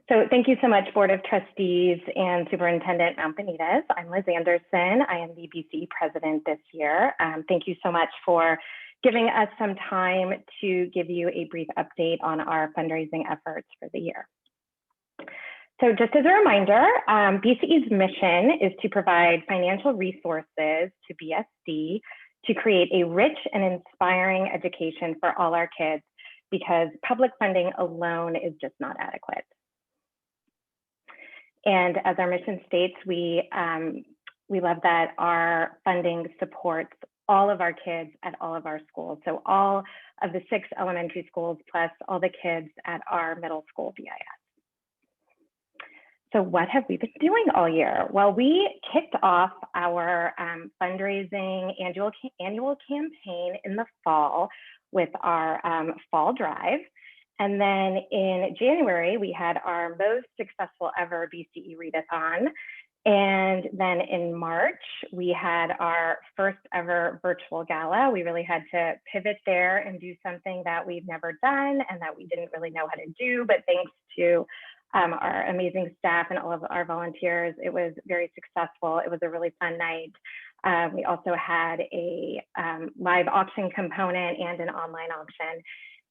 So thank you so much, Board of Trustees and Superintendent Benitez. I'm Liz Anderson. I am the BCE president this year. Thank you so much for giving us some time to give you a brief update on our fundraising efforts for the year. So just as a reminder, BCE's mission is to provide financial resources to BSD to create a rich and inspiring education for all our kids because public funding alone is just not adequate. And as our mission states, we love that our funding supports all of our kids at all of our schools. So all of the 6 elementary schools plus all the kids at our middle school BIS. So what have we been doing all year? Well, we kicked off our fundraising annual campaign in the fall with our fall drive. And then in January, we had our most successful ever BCE readathon. And then in March, we had our first ever virtual gala. We really had to pivot there and do something that we've never done and that we didn't really know how to do, but thanks to our amazing staff and all of our volunteers, it was very successful. It was a really fun night. We also had a live auction component and an online auction.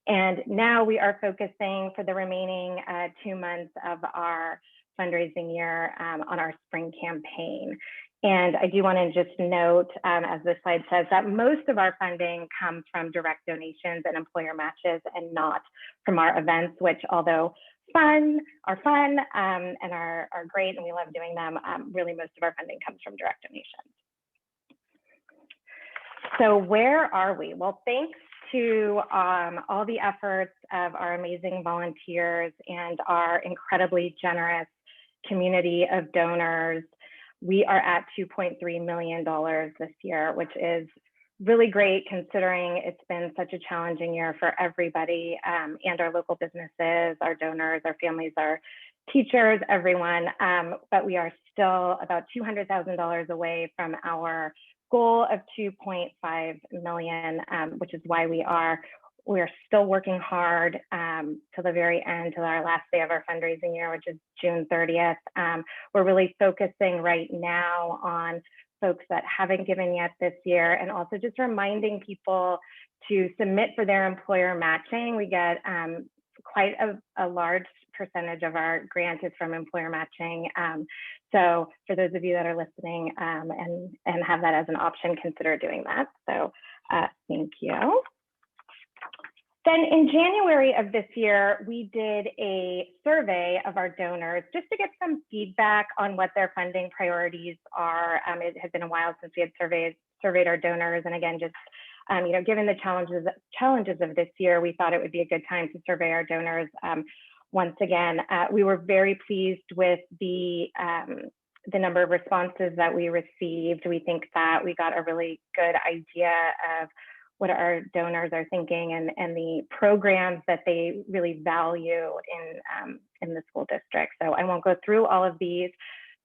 And now we are focusing for the remaining 2 months of our fundraising year on our spring campaign. And I do want to just note, as this slide says, that most of our funding comes from direct donations and employer matches and not from our events, which although are fun and are great and we love doing them, really most of our funding comes from direct donations. So where are we? Well, thanks to all the efforts of our amazing volunteers and our incredibly generous community of donors, we are at $2.3 million this year, which is really great considering it's been such a challenging year for everybody and our local businesses, our donors, our families, our teachers, everyone. But we are still about $200,000 away from our goal of 2.5 million, which is why we're still working hard to the very end, to our last day of our fundraising year, which is June 30th. We're really focusing right now on folks that haven't given yet this year, and also just reminding people to submit for their employer matching. We get quite a large percentage of our grant is from employer matching. So for those of you that are listening and have that as an option, consider doing that. So thank you. Then in January of this year, we did a survey of our donors just to get some feedback on what their funding priorities are. It had been a while since we had surveyed our donors. And again, just given the challenges of this year, we thought it would be a good time to survey our donors. Once again, we were very pleased with the number of responses that we received. We think that we got a really good idea of what our donors are thinking and the programs that they really value in the school district. So I won't go through all of these,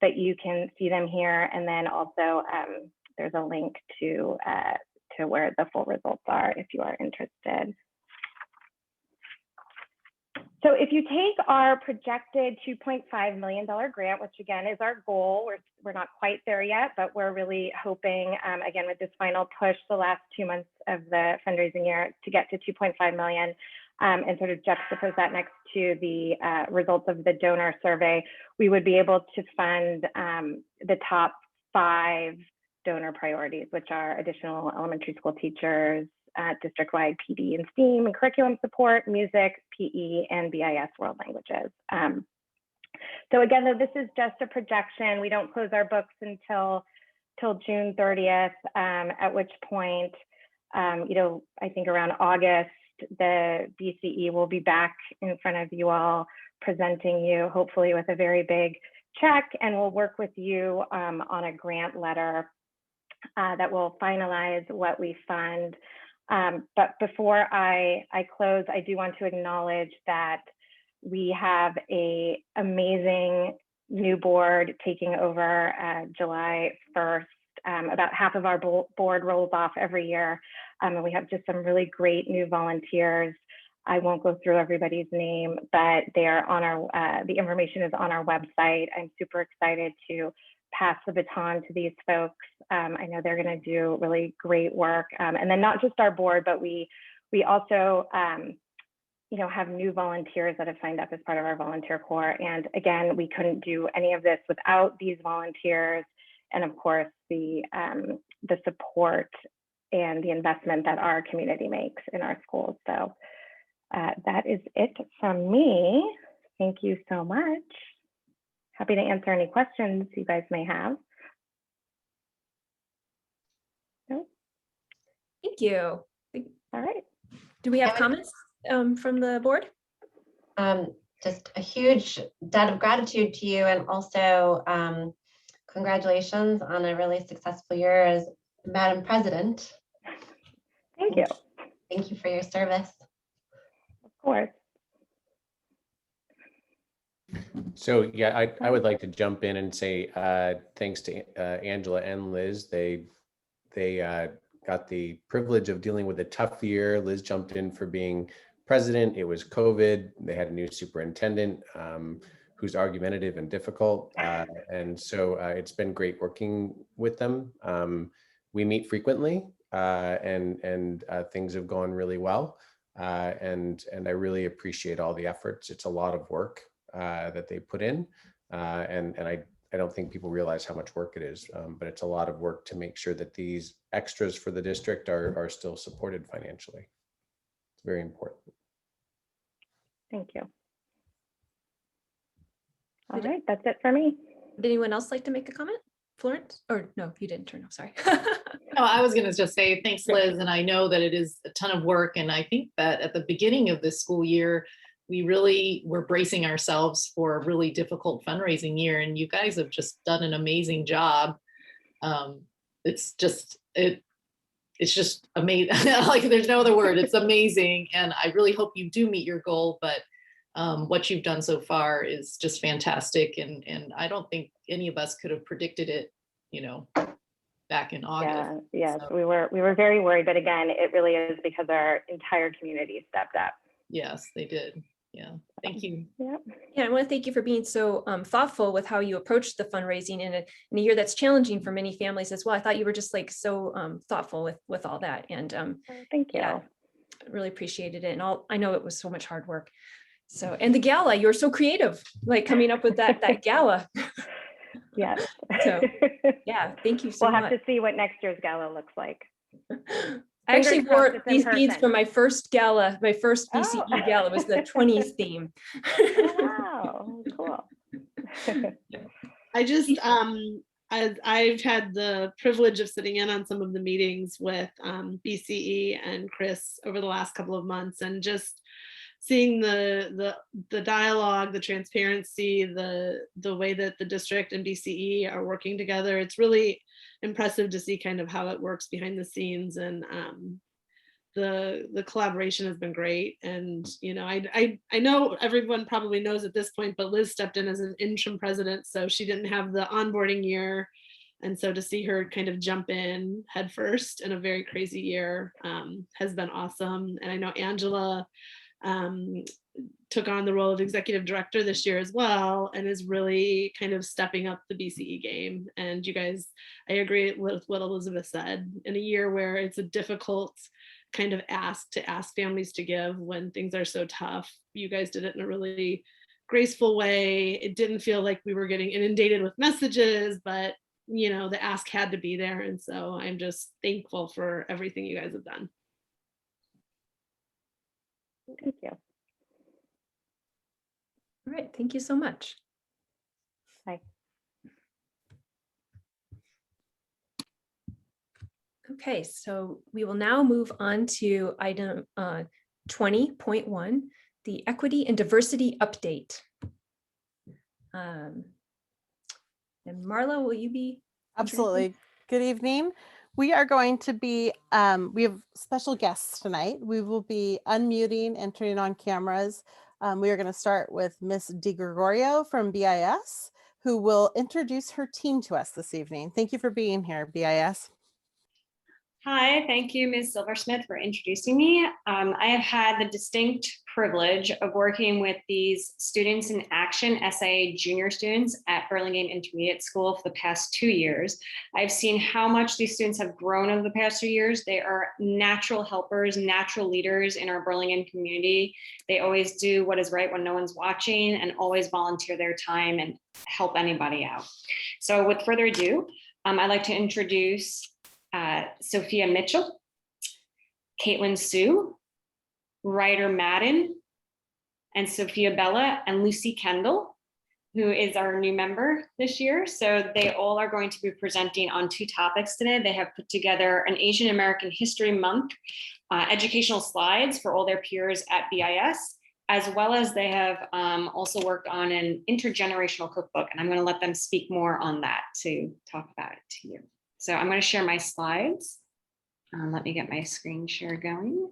but you can see them here. And then also there's a link to where the full results are if you are interested. So if you take our projected $2.5 million grant, which again is our goal, we're not quite there yet, but we're really hoping, again, with this final push, the last 2 months of the fundraising year to get to 2.5 million and sort of juxtapose that next to the results of the donor survey, we would be able to fund the top 5 donor priorities, which are additional elementary school teachers, district-wide PD and STEAM and curriculum support, music, PE, and BIS world languages. So again, though this is just a projection, we don't close our books until June 30th, at which point, I think around August, the BCE will be back in front of you all, presenting you hopefully with a very big check, and we'll work with you on a grant letter that will finalize what we fund. But before I close, I do want to acknowledge that we have an amazing new board taking over July 1st. About half of our board rolls off every year. And we have just some really great new volunteers. I won't go through everybody's name, but they are on the information is on our website. I'm super excited to pass the baton to these folks. I know they're going to do really great work. And then not just our board, but we also have new volunteers that have signed up as part of our volunteer corps. And again, we couldn't do any of this without these volunteers, and of course the support and the investment that our community makes in our schools. So That is it from me. Thank you so much. Happy to answer any questions you guys may have. No?
Thank you.
All right.
Do we have comments from the board?
Just a huge debt of gratitude to you, and also congratulations on a really successful year as Madam President.
Thank you.
Thank you for your service.
Of course.
So yeah, I would like to jump in and say thanks to Angela and Liz. They got the privilege of dealing with a tough year. Liz jumped in for being president. It was COVID. They had a new superintendent who's argumentative and difficult. And so it's been great working with them. We meet frequently and things have gone really well. And I really appreciate all the efforts. It's a lot of work that they put in. And I don't think people realize how much work it is, but it's a lot of work to make sure that these extras for the district are still supported financially. It's very important.
Thank you. All right, that's it for me.
Would anyone else like to make a comment? Florence? Or no, you didn't turn off, sorry.
No, I was going to just say thanks, Liz. And I know that it is a ton of work. And I think that at the beginning of this school year, we really were bracing ourselves for a really difficult fundraising year. And you guys have just done an amazing job. It's just amazing. Like there's no other word. It's amazing. And I really hope you do meet your goal. But what you've done so far is just fantastic. And I don't think any of us could have predicted it, you know, back in August.
Yeah, yes, so. we were very worried, but again, it really is because our entire community stepped up.
Yes, they did. Yeah, thank you.
Yeah, I want to thank you for being so thoughtful with how you approached the fundraising in a year that's challenging for many families as well. I thought you were just like so thoughtful with all that, and
thank you.
Yeah, really appreciated it, and I know it was so much hard work. So, and the gala, you were so creative, like coming up with that gala.
Yes.
So, yeah, thank you so much.
We'll have to see what next year's gala looks like.
I actually wore these beads for my first gala, my first BCE gala was the 20s theme.
Wow, cool.
I just, I've had the privilege of sitting in on some of the meetings with BCE and Chris over the last couple of months, and just seeing the dialogue, the transparency, the way that the district and BCE are working together. It's really impressive to see kind of how it works behind the scenes, and the collaboration has been great. And you know, I know everyone probably knows at this point, but Liz stepped in as an interim president, so she didn't have the onboarding year, and so to see her kind of jump in head first in a very crazy year has been awesome. And I know Angela took on the role of executive director this year as well, and is really kind of stepping up the BCE game. And you guys, I agree with what Elizabeth said, in a year where it's a difficult kind of ask families to give when things are so tough, you guys did it in a really graceful way. It didn't feel like we were getting inundated with messages, but you know, the ask had to be there. And so I'm just thankful for everything you guys have done.
Thank you.
All right, thank you so much.
Bye.
Okay, so we will now move on to item 20.1, the equity and diversity update. And Marla, will you be?
Absolutely. Good evening. We are going to be, we have special guests tonight. We will be unmuting and turning on cameras. We are going to start with Miss DiGregorio from BIS, who will introduce her team to us this evening. Thank you for being here, BIS.
Hi, thank you, Ms. Silversmith, for introducing me. I have had the distinct privilege of working with these Students in Action SIA junior students at Burlingame Intermediate School for the past 2 years. I've seen how much these students have grown over the past 2 years. They are natural helpers, natural leaders in our Burlingame community. They always do what is right when no one's watching and always volunteer their time and help anybody out. So with further ado, I'd like to introduce Sophia Mitchell, Caitlin Sue, Ryder Madden, and Sophia Bella, and Lucy Kendall, who is our new member this year. So they all are going to be presenting on 2 topics today. They have put together an Asian American History Month educational slides for all their peers at BIS, as well as they have also worked on an intergenerational cookbook. And I'm going to let them speak more on that to talk about it to you. So I'm going to share my slides. Let me get my screen share going.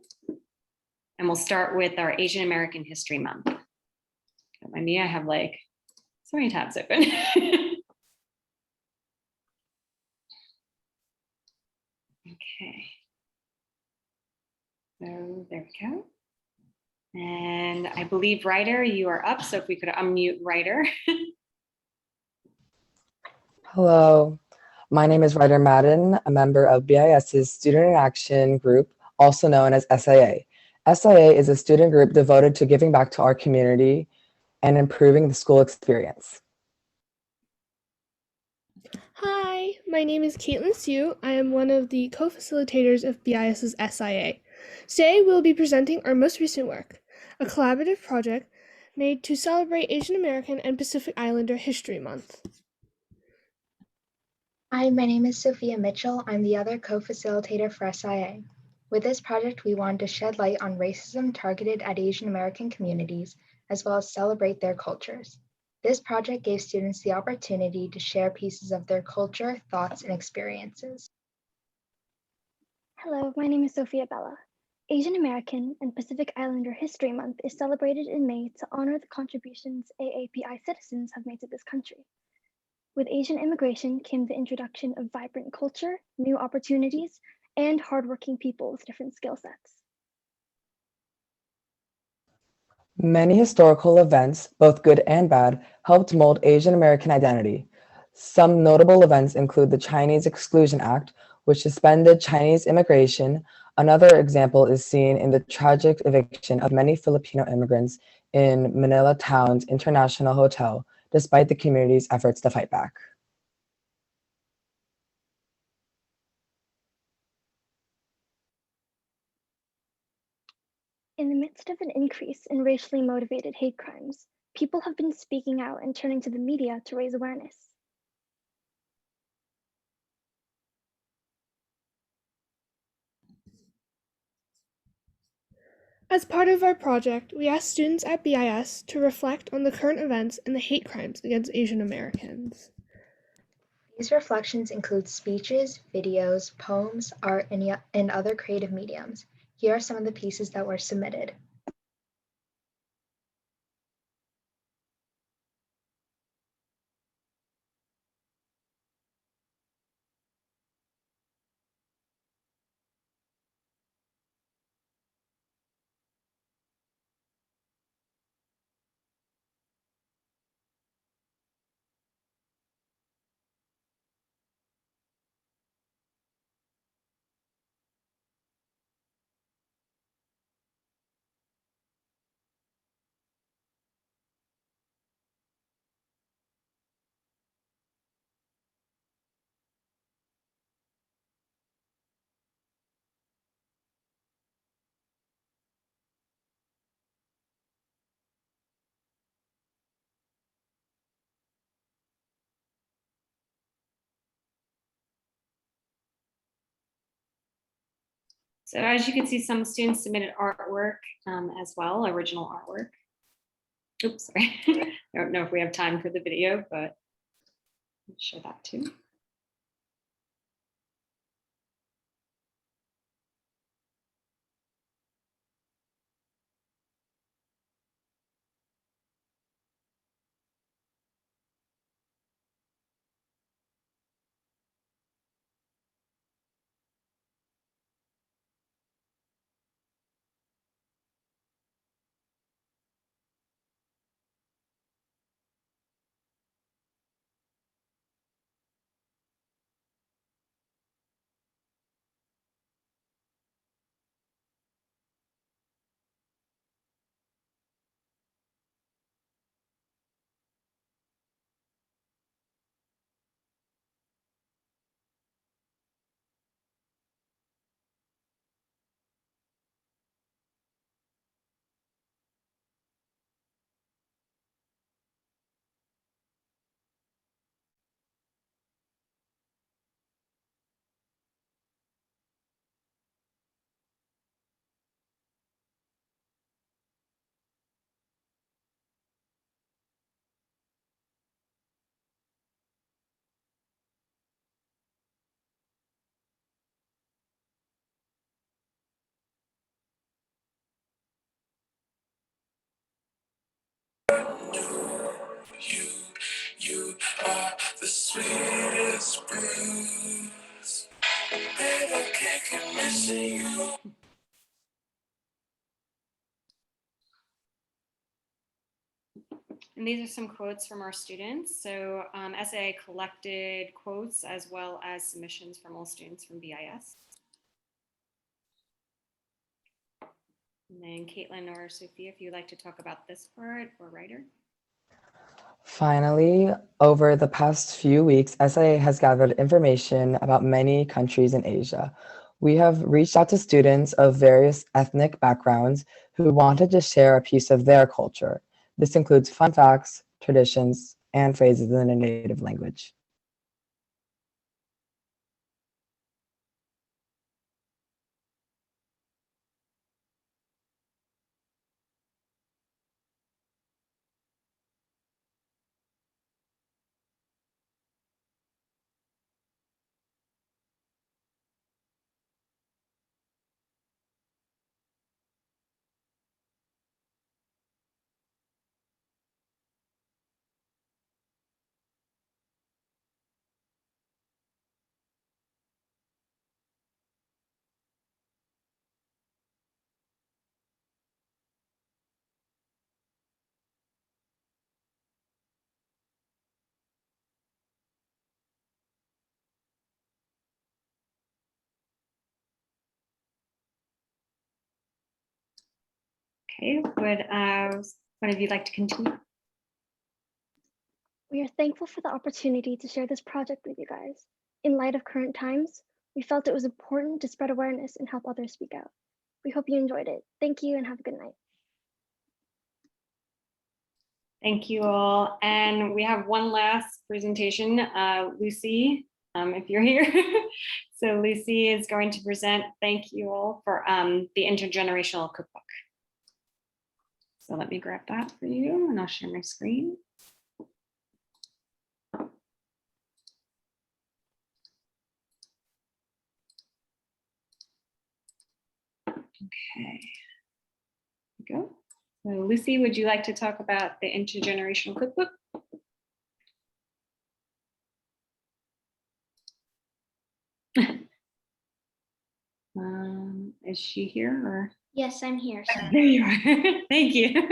And we'll start with our Asian American History Month. By me, I have like so many tabs open. Okay. So there we go. And I believe Ryder, you are up. So if we could unmute Ryder.
Hello, my name is Ryder Madden, a member of BIS's Student in Action group, also known as SIA. SIA is a student group devoted to giving back to our community and improving the school experience.
Hi, my name is Caitlin Sue. I am one of the co-facilitators of BIS's SIA. Today we'll be presenting our most recent work, a collaborative project made to celebrate Asian American and Pacific Islander History Month.
Hi, my name is Sophia Mitchell. I'm the other co-facilitator for SIA. With this project, we wanted to shed light on racism targeted at Asian American communities, as well as celebrate their cultures. This project gave students the opportunity to share pieces of their culture, thoughts, and experiences.
Hello, my name is Sophia Bella. Asian American and Pacific Islander History Month is celebrated in May to honor the contributions AAPI citizens have made to this country. With Asian immigration came the introduction of vibrant culture, new opportunities, and hardworking people with different skill sets.
Many historical events, both good and bad, helped mold Asian American identity. Some notable events include the Chinese Exclusion Act, which suspended Chinese immigration. Another example is seen in the tragic eviction of many Filipino immigrants in Manila Town's International Hotel, despite the community's efforts to fight back.
In the midst of an increase in racially motivated hate crimes, people have been speaking out and turning to the media to raise awareness.
As part of our project, we asked students at BIS to reflect on the current events and the hate crimes against Asian Americans.
These reflections include speeches, videos, poems, art, and other creative mediums. Here are some of the pieces that were submitted.
So as you can see, some students submitted artwork as well, original artwork. Oops, sorry. I don't know if we have time for the video, but I'll show that too.
sweetest breeze. Babe, I can't keep missing you.
And these are some quotes from our students. So SAA collected quotes as well as submissions from all students from BIS. And then Caitlin or Sophia, if you'd like to talk about this part, or Ryder.
Finally, over the past few weeks, SIA has gathered information about many countries in Asia. We have reached out to students of various ethnic backgrounds who wanted to share a piece of their culture. This includes fun facts, traditions, and phrases in their native language.
Okay, would one of you like to continue?
We are thankful for the opportunity to share this project with you guys. In light of current times, we felt it was important to spread awareness and help others speak out. We hope you enjoyed it. Thank you and have a good night.
Thank you all. And we have one last presentation. Lucy, if you're here. So Lucy is going to present, thank you all, for the intergenerational cookbook. So let me grab that for you and I'll share my screen. Okay, there we go. So Lucy, would you like to talk about the intergenerational cookbook? Is she here or?
Yes, I'm here. Sorry.
There you are. Thank you.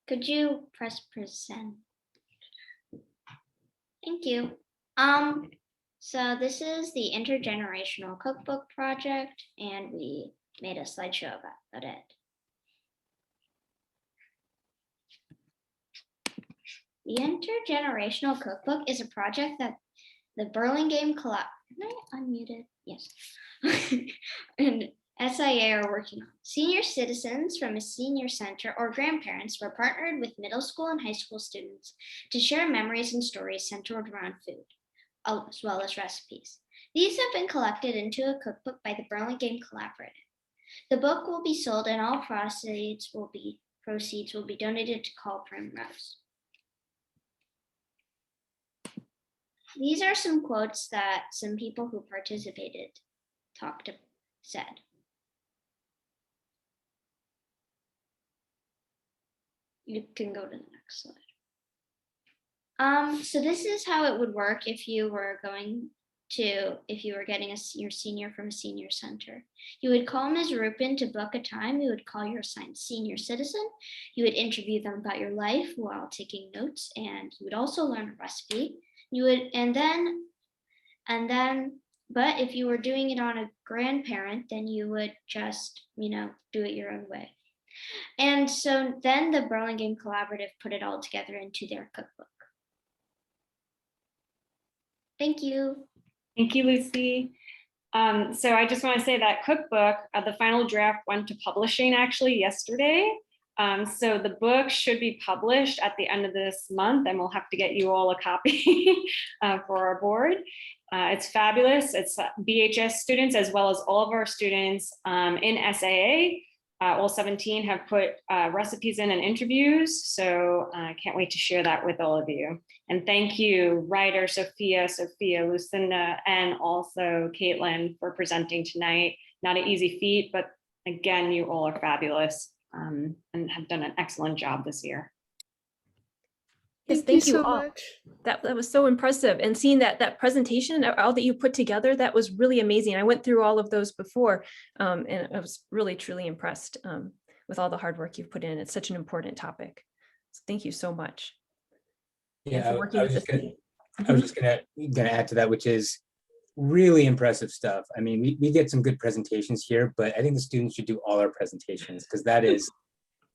Could you press present? Thank you. So this is the intergenerational cookbook project, and we made a slideshow about it. The intergenerational cookbook is a project that the Burlingame Collab. Am I unmuted? Yes. And SIA are working on. Senior citizens from a senior center or grandparents were partnered with middle school and high school students to share memories and stories centered around food, as well as recipes. These have been collected into a cookbook by the Burlingame Collaborative. The book will be sold and all proceeds will be donated to Call Primrose. These are some quotes that some people who participated said. You can go to the next slide. So this is how it would work if you were getting your senior from a senior center. You would call Ms. Rupin to book a time. You would call your assigned senior citizen. You would interview them about your life while taking notes, and you would also learn a recipe. But if you were doing it on a grandparent, then you would just, do it your own way. And so then the Burlingame Collaborative put it all together into their cookbook. Thank you.
Thank you, Lucy. So I just want to say that cookbook, the final draft went to publishing actually yesterday. So the book should be published at the end of this month, and we'll have to get you all a copy for our board. It's fabulous. It's BHS students as well as all of our students in SAA. All 17 have put recipes in and interviews. So I can't wait to share that with all of you. And thank you, Ryder, Sophia, Lucinda, and also Caitlin for presenting tonight. Not an easy feat, but again, you all are fabulous and have done an excellent job this year.
Yes,
Thank you
thank you
so
all.
much.
That was so impressive. And seeing that presentation, all that you put together, that was really amazing. I went through all of those before, and I was really, truly impressed with all the hard work you've put in. It's such an important topic. So thank you so much. And
Yeah,
for working with this team.
I was just gonna add to that, which is really impressive stuff. I mean, we get some good presentations here, but I think the students should do all our presentations because that is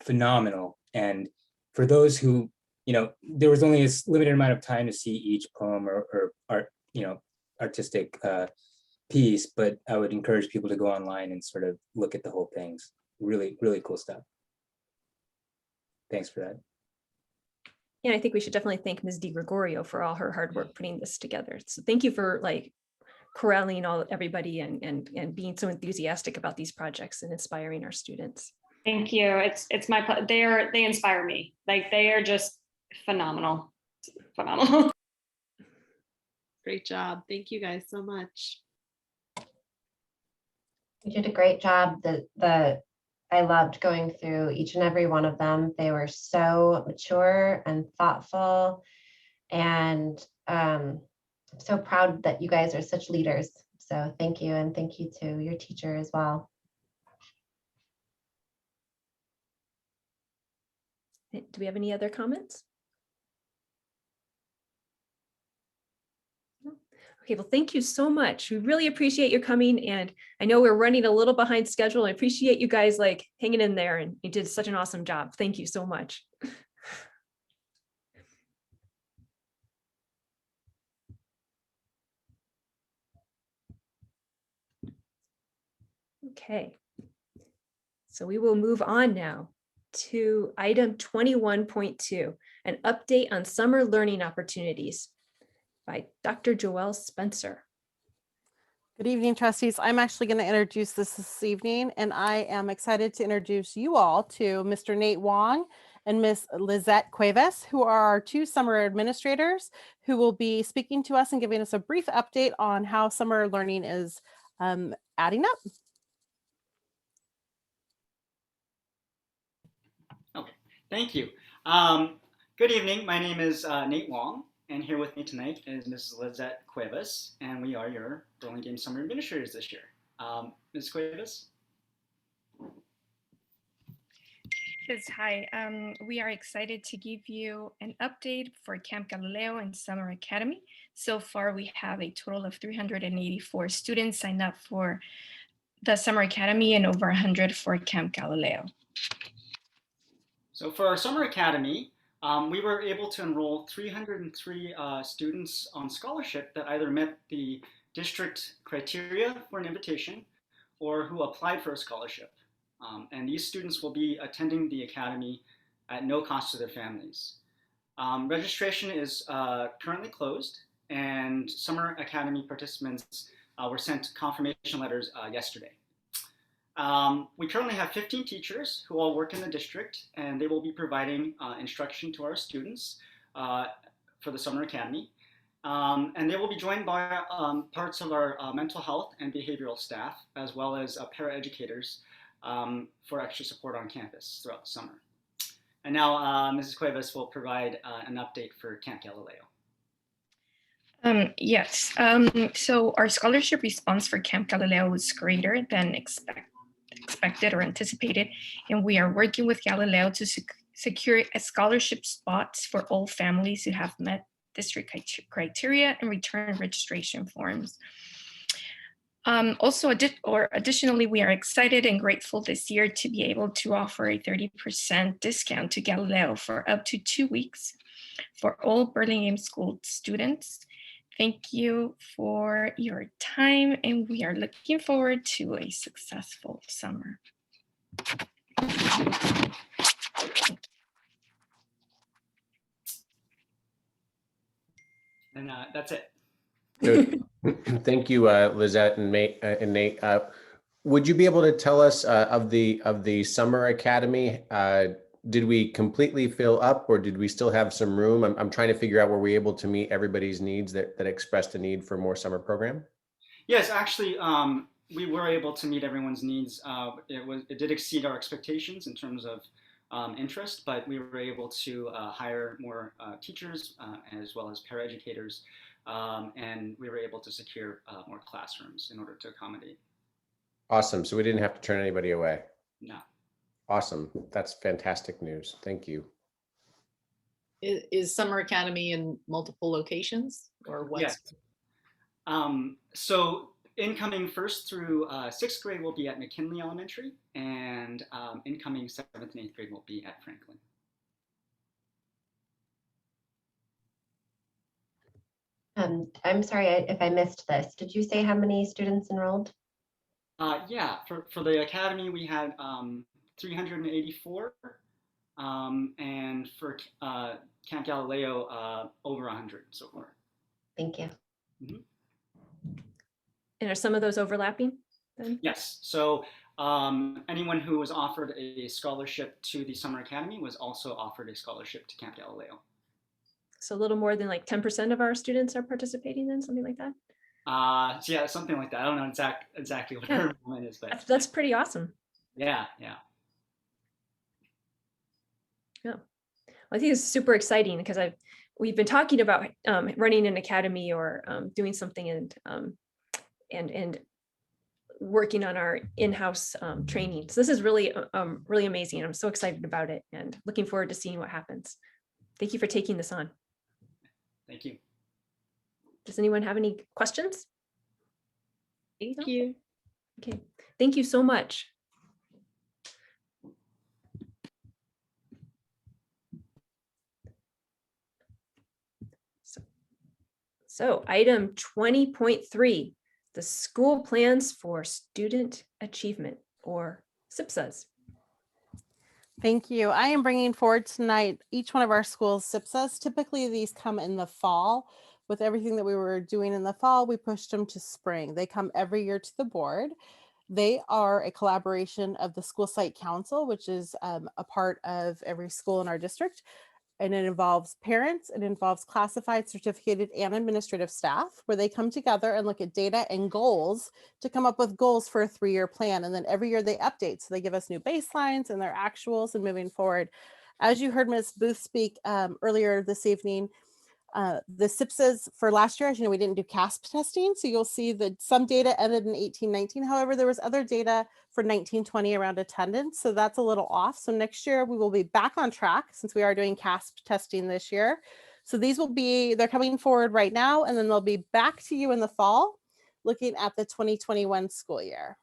phenomenal. And for those who, you know, there was only a limited amount of time to see each poem or art, you know, artistic piece, but I would encourage people to go online and sort of look at the whole things. Really, really cool stuff. Thanks for that.
Yeah, I think we should definitely thank Ms. DiGregorio for all her hard work putting this together. So thank you for like corralling everybody and being so enthusiastic about these projects and inspiring our students.
Thank you. It's my they inspire me. Like they are just phenomenal. Phenomenal.
Great job. Thank you guys so much.
You did a great job. I loved going through each and every one of them. They were so mature and thoughtful, and I'm so proud that you guys are such leaders. So thank you, and thank you to your teacher as well.
Do we have any other comments? Okay, well, thank you so much. We really appreciate your coming, and I know we're running a little behind schedule. I appreciate you guys like hanging in there, and you did such an awesome job. Thank you so much. Okay, so we will move on now to item 21.2, an update on summer learning opportunities by Dr. Joelle Spencer.
Good evening, trustees. I'm actually going to introduce this evening, and I am excited to introduce you all to Mr. Nate Wong and Miss Lizette Cuevas, who are our two summer administrators who will be speaking to us and giving us a brief update on how summer learning is adding up.
Okay, thank you. Good evening. My name is Nate Wong, and here with me tonight is Mrs. Lizette Cuevas, and we are your Burlingame Summer Administrators this year. Ms. Cuevas?
Yes, hi. We are excited to give you an update for Camp Galileo and Summer Academy. So far, we have a total of 384 students signed up for the Summer Academy and over 100 for Camp Galileo.
So for our Summer Academy, we were able to enroll 303 students on scholarship that either met the district criteria for an invitation or who applied for a scholarship. And these students will be attending the academy at no cost to their families. Registration is currently closed, and Summer Academy participants were sent confirmation letters yesterday. We currently have 15 teachers who all work in the district, and they will be providing instruction to our students for the Summer Academy. And they will be joined by parts of our mental health and behavioral staff, as well as paraeducators for extra support on campus throughout the summer. And now Mrs. Cuevas will provide an update for Camp Galileo.
Yes, so our scholarship response for Camp Galileo was greater than expected or anticipated, and we are working with Galileo to secure a scholarship spots for all families who have met district criteria and return registration forms. Additionally, we are excited and grateful this year to be able to offer a 30% discount to Galileo for up to 2 weeks for all Burlingame School students. Thank you for your time, and we are looking forward to a successful summer.
And that's it.
Good. Thank you, Lizette and Nate. Would you be able to tell us of the Summer Academy? Did we completely fill up, or did we still have some room? I'm trying to figure out, were we able to meet everybody's needs that expressed a need for more summer program?
Yes, actually, we were able to meet everyone's needs. It did exceed our expectations in terms of interest, but we were able to hire more teachers as well as paraeducators, and we were able to secure more classrooms in order to accommodate.
Awesome. So we didn't have to turn anybody away.
No.
Awesome. That's fantastic news. Thank you.
Is Summer Academy in multiple locations or what?
Yes. So incoming first through sixth grade will be at McKinley Elementary, and incoming 7th and 8th grade will be at Franklin.
I'm sorry if I missed this. Did you say how many students enrolled?
Yeah, for the academy we had 384, and for Camp Galileo over 100 so far.
Thank you.
Mm-hmm.
And are some of those overlapping then?
Yes. So anyone who was offered a scholarship to the Summer Academy was also offered a scholarship to Camp Galileo.
So a little more than like 10% of our students are participating then, something like that?
So yeah, something like that. I don't know exactly what our enrollment is, but
that's pretty awesome.
Yeah.
Yeah. Well, I think it's super exciting because we've been talking about running an academy or doing something and working on our in-house training. So this is really really amazing. I'm so excited about it and looking forward to seeing what happens. Thank you for taking this on.
Thank you.
Does anyone have any questions?
Thank you.
Okay, thank you so much. So item 20.3, the school plans for student achievement, or SPSAs.
Thank you. I am bringing forward tonight each one of our schools' SPSAs. Typically, these come in the fall. With everything that we were doing in the fall, we pushed them to spring. They come every year to the board. They are a collaboration of the School Site Council, which is a part of every school in our district. And it involves parents, it involves classified, certificated, and administrative staff, where they come together and look at data and goals to come up with goals for a 3-year plan. And then every year they update. So they give us new baselines and their actuals and moving forward. As you heard Ms. Booth speak earlier this evening, the SPSAs for last year, as you know, we didn't do CASP testing. So you'll see that some data ended in 18-19. However, there was other data for 19-20 around attendance. So that's a little off. So next year we will be back on track since we are doing CASP testing this year. So these will be, they're coming forward right now, and then they'll be back to you in the fall, looking at the 2021 school year.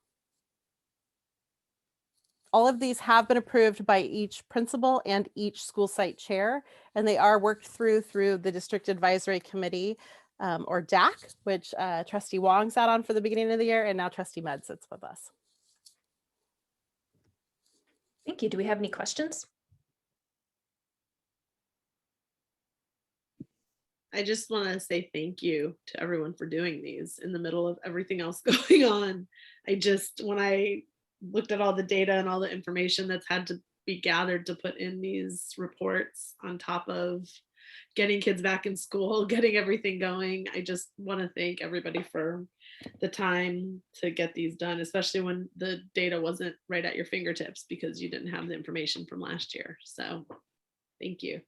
All of these have been approved by each principal and each school site chair, and they are worked through the District Advisory Committee, or DAC, which Trustee Wong sat on for the beginning of the year, and now Trustee Med sits with us.
Thank you. Do we have any questions?
I just want to say thank you to everyone for doing these in the middle of everything else going on. When I looked at all the data and all the information that's had to be gathered to put in these reports on top of getting kids back in school, getting everything going. I just want to thank everybody for the time to get these done, especially when the data wasn't right at your fingertips because you didn't have the information from last year. So thank you.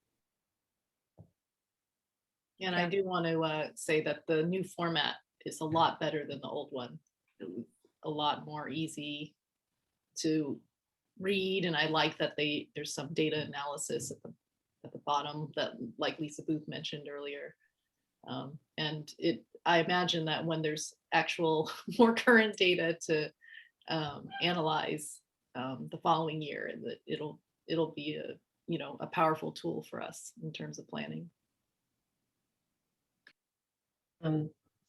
And I do want to say that the new format is a lot better than the old one. It was a lot more easy to read, and I like that there's some data analysis at the bottom that, like Lisa Booth mentioned earlier. And I imagine that when there's actual more current data to analyze the following year, that it'll be a powerful tool for us in terms of planning.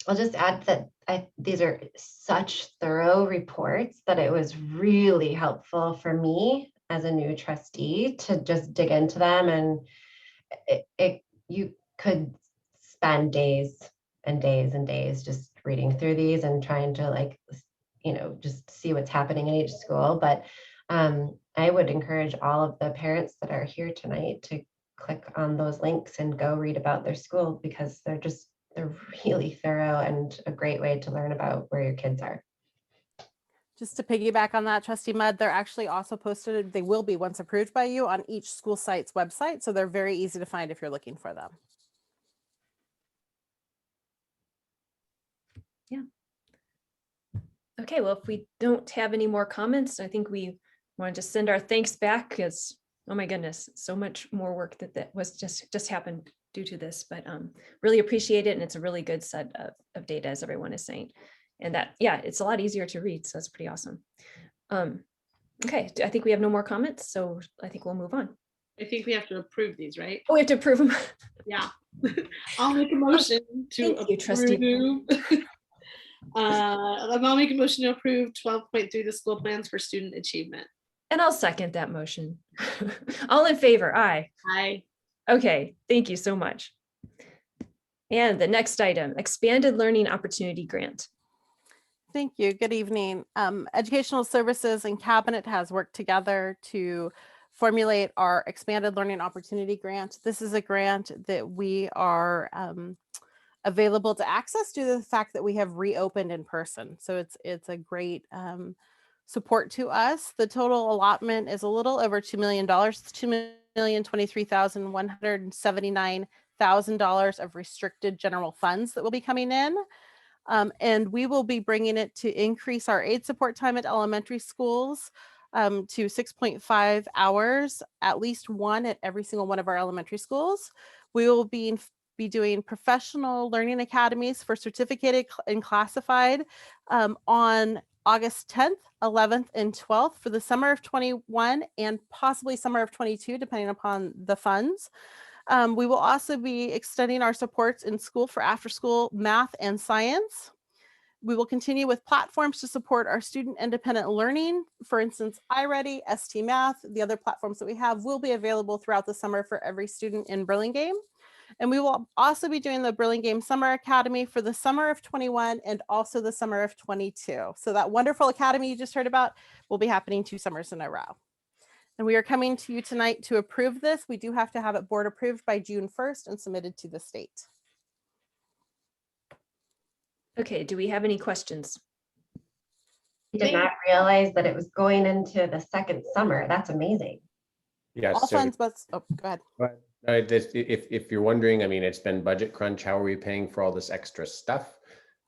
I'll just add that these are such thorough reports that it was really helpful for me as a new trustee to just dig into them, and you could spend days and days and days just reading through these and trying to just see what's happening in each school. But I would encourage all of the parents that are here tonight to click on those links and go read about their school, because they're really thorough and a great way to learn about where your kids are.
Just to piggyback on that, Trustee Mudd, they're actually also posted, they will be once approved by you on each school site's website. So they're very easy to find if you're looking for them.
Yeah. Okay, well, if we don't have any more comments, I think we want to just send our thanks back because, oh my goodness, so much more work that was just happened due to this, but really appreciate it. And it's a really good set of data, as everyone is saying. And that, yeah, it's a lot easier to read. So that's pretty awesome. Okay, I think we have no more comments. So I think we'll move on.
I think we have to approve these, right?
Oh, we have to approve them.
Yeah. I'll make a motion to
Thank you, Trustee.
approve. I'll make a motion to approve 12.3, the school plans for student achievement.
And I'll second that motion. All in favor, aye.
Aye.
Okay, thank you so much. And the next item, expanded learning opportunity grant.
Thank you. Good evening. Educational Services and Cabinet has worked together to formulate our expanded learning opportunity grant. This is a grant that we are available to access due to the fact that we have reopened in person. So it's a great support to us. The total allotment is a little over $2 million. It's $2,023,179,000 of restricted general funds that will be coming in. And we will be bringing it to increase our aid support time at elementary schools to 6.5 hours, at least one at every single one of our elementary schools. We will be doing professional learning academies for certificated and classified on August 10th, 11th, and 12th for the summer of 21 and possibly summer of 22, depending upon the funds. We will also be extending our supports in school for after-school math and science. We will continue with platforms to support our student independent learning. For instance, iReady, ST Math, the other platforms that we have will be available throughout the summer for every student in Burlingame. And we will also be doing the Burlingame Summer Academy for the summer of 21 and also the summer of 22. So that wonderful academy you just heard about will be happening 2 summers in a row. And we are coming to you tonight to approve this. We do have to have it board approved by June 1st and submitted to the state.
Okay, do we have any questions?
I did not realize that it was going into the second summer. That's amazing.
Yes.
All funds, but oh, go ahead.
If you're wondering, I mean, it's been budget crunch. How are we paying for all this extra stuff?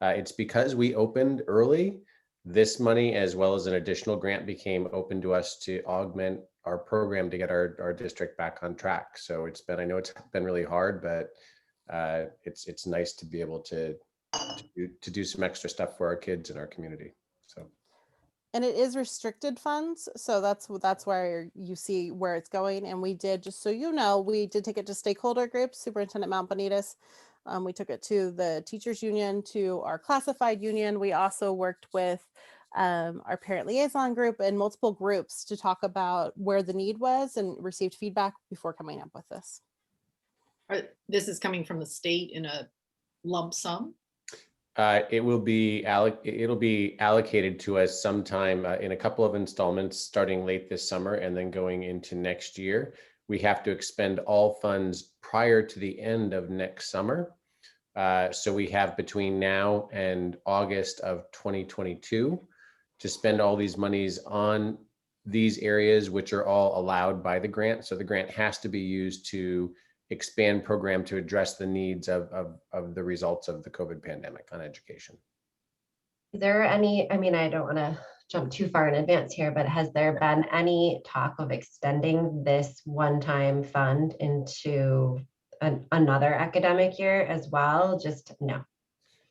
It's because we opened early. This money, as well as an additional grant, became open to us to augment our program to get our district back on track. So it's been, I know it's been really hard, but it's nice to be able to do some extra stuff for our kids in our community. So.
And it is restricted funds. So that's where you see where it's going. And we did, just so you know, we did take it to stakeholder groups, Superintendent Mount Bonitas. We took it to the teachers union, to our classified union. We also worked with our parent liaison group and multiple groups to talk about where the need was and received feedback before coming up with this.
This is coming from the state in a lump sum?
It'll be allocated to us sometime in a couple of installments starting late this summer and then going into next year. We have to expend all funds prior to the end of next summer. So we have between now and August of 2022 to spend all these monies on these areas, which are all allowed by the grant. So the grant has to be used to expand program to address the needs of the results of the COVID pandemic on education.
Is there any, I mean, I don't want to jump too far in advance here, but has there been any talk of extending this one-time fund into another academic year as well? Just no.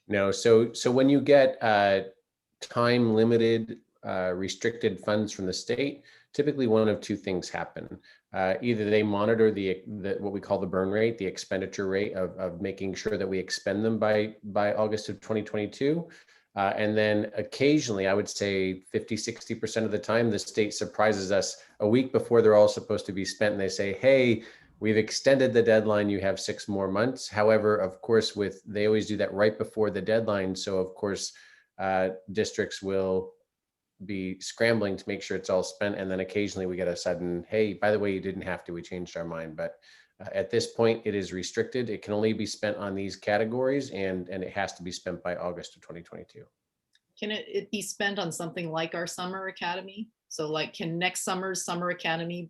No, so when you get time limited restricted funds from the state, typically one of two things happen. Either they monitor the what we call the burn rate, the expenditure rate of making sure that we expend them by August of 2022. And then occasionally, I would say 50–60% of the time, the state surprises us a week before they're all supposed to be spent. And they say, hey, we've extended the deadline. You have 6 more months. However, of course, they always do that right before the deadline. So of course, districts will be scrambling to make sure it's all spent. And then occasionally we get a sudden, hey, by the way, you didn't have to, we changed our mind. But at this point, it is restricted. It can only be spent on these categories and it has to be spent by August of 2022.
Can it be spent on something like our summer academy? So like, can next summer's summer academy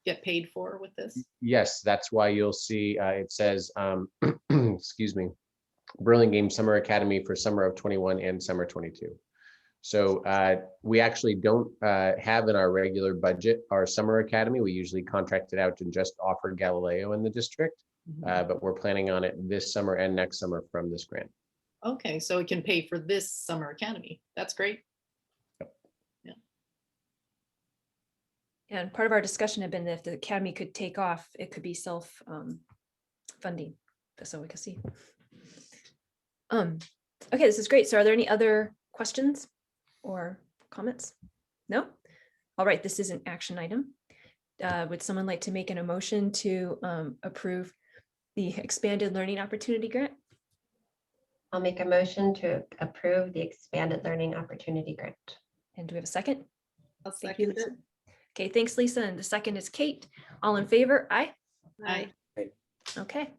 get paid for with this?
Yes, that's why you'll see it says, excuse me, Burlingame Summer Academy for summer of 21 and summer 22. So we actually don't have in our regular budget our summer academy. We usually contract it out and just offer Galileo in the district, but we're planning on it this summer and next summer from this grant.
Okay, so it can pay for this summer academy. That's great. Yeah.
And part of our discussion had been that if the academy could take off, it could be self funding. So we can see. Okay, this is great. So are there any other questions or comments? No? All right, this is an action item. Would someone like to make an motion to approve the expanded learning opportunity grant?
I'll make a motion to approve the expanded learning opportunity grant.
And do we have a second?
I'll second it.
Okay, thanks, Lisa. And the second is Kate. All in favor? Aye.
Aye.
Okay.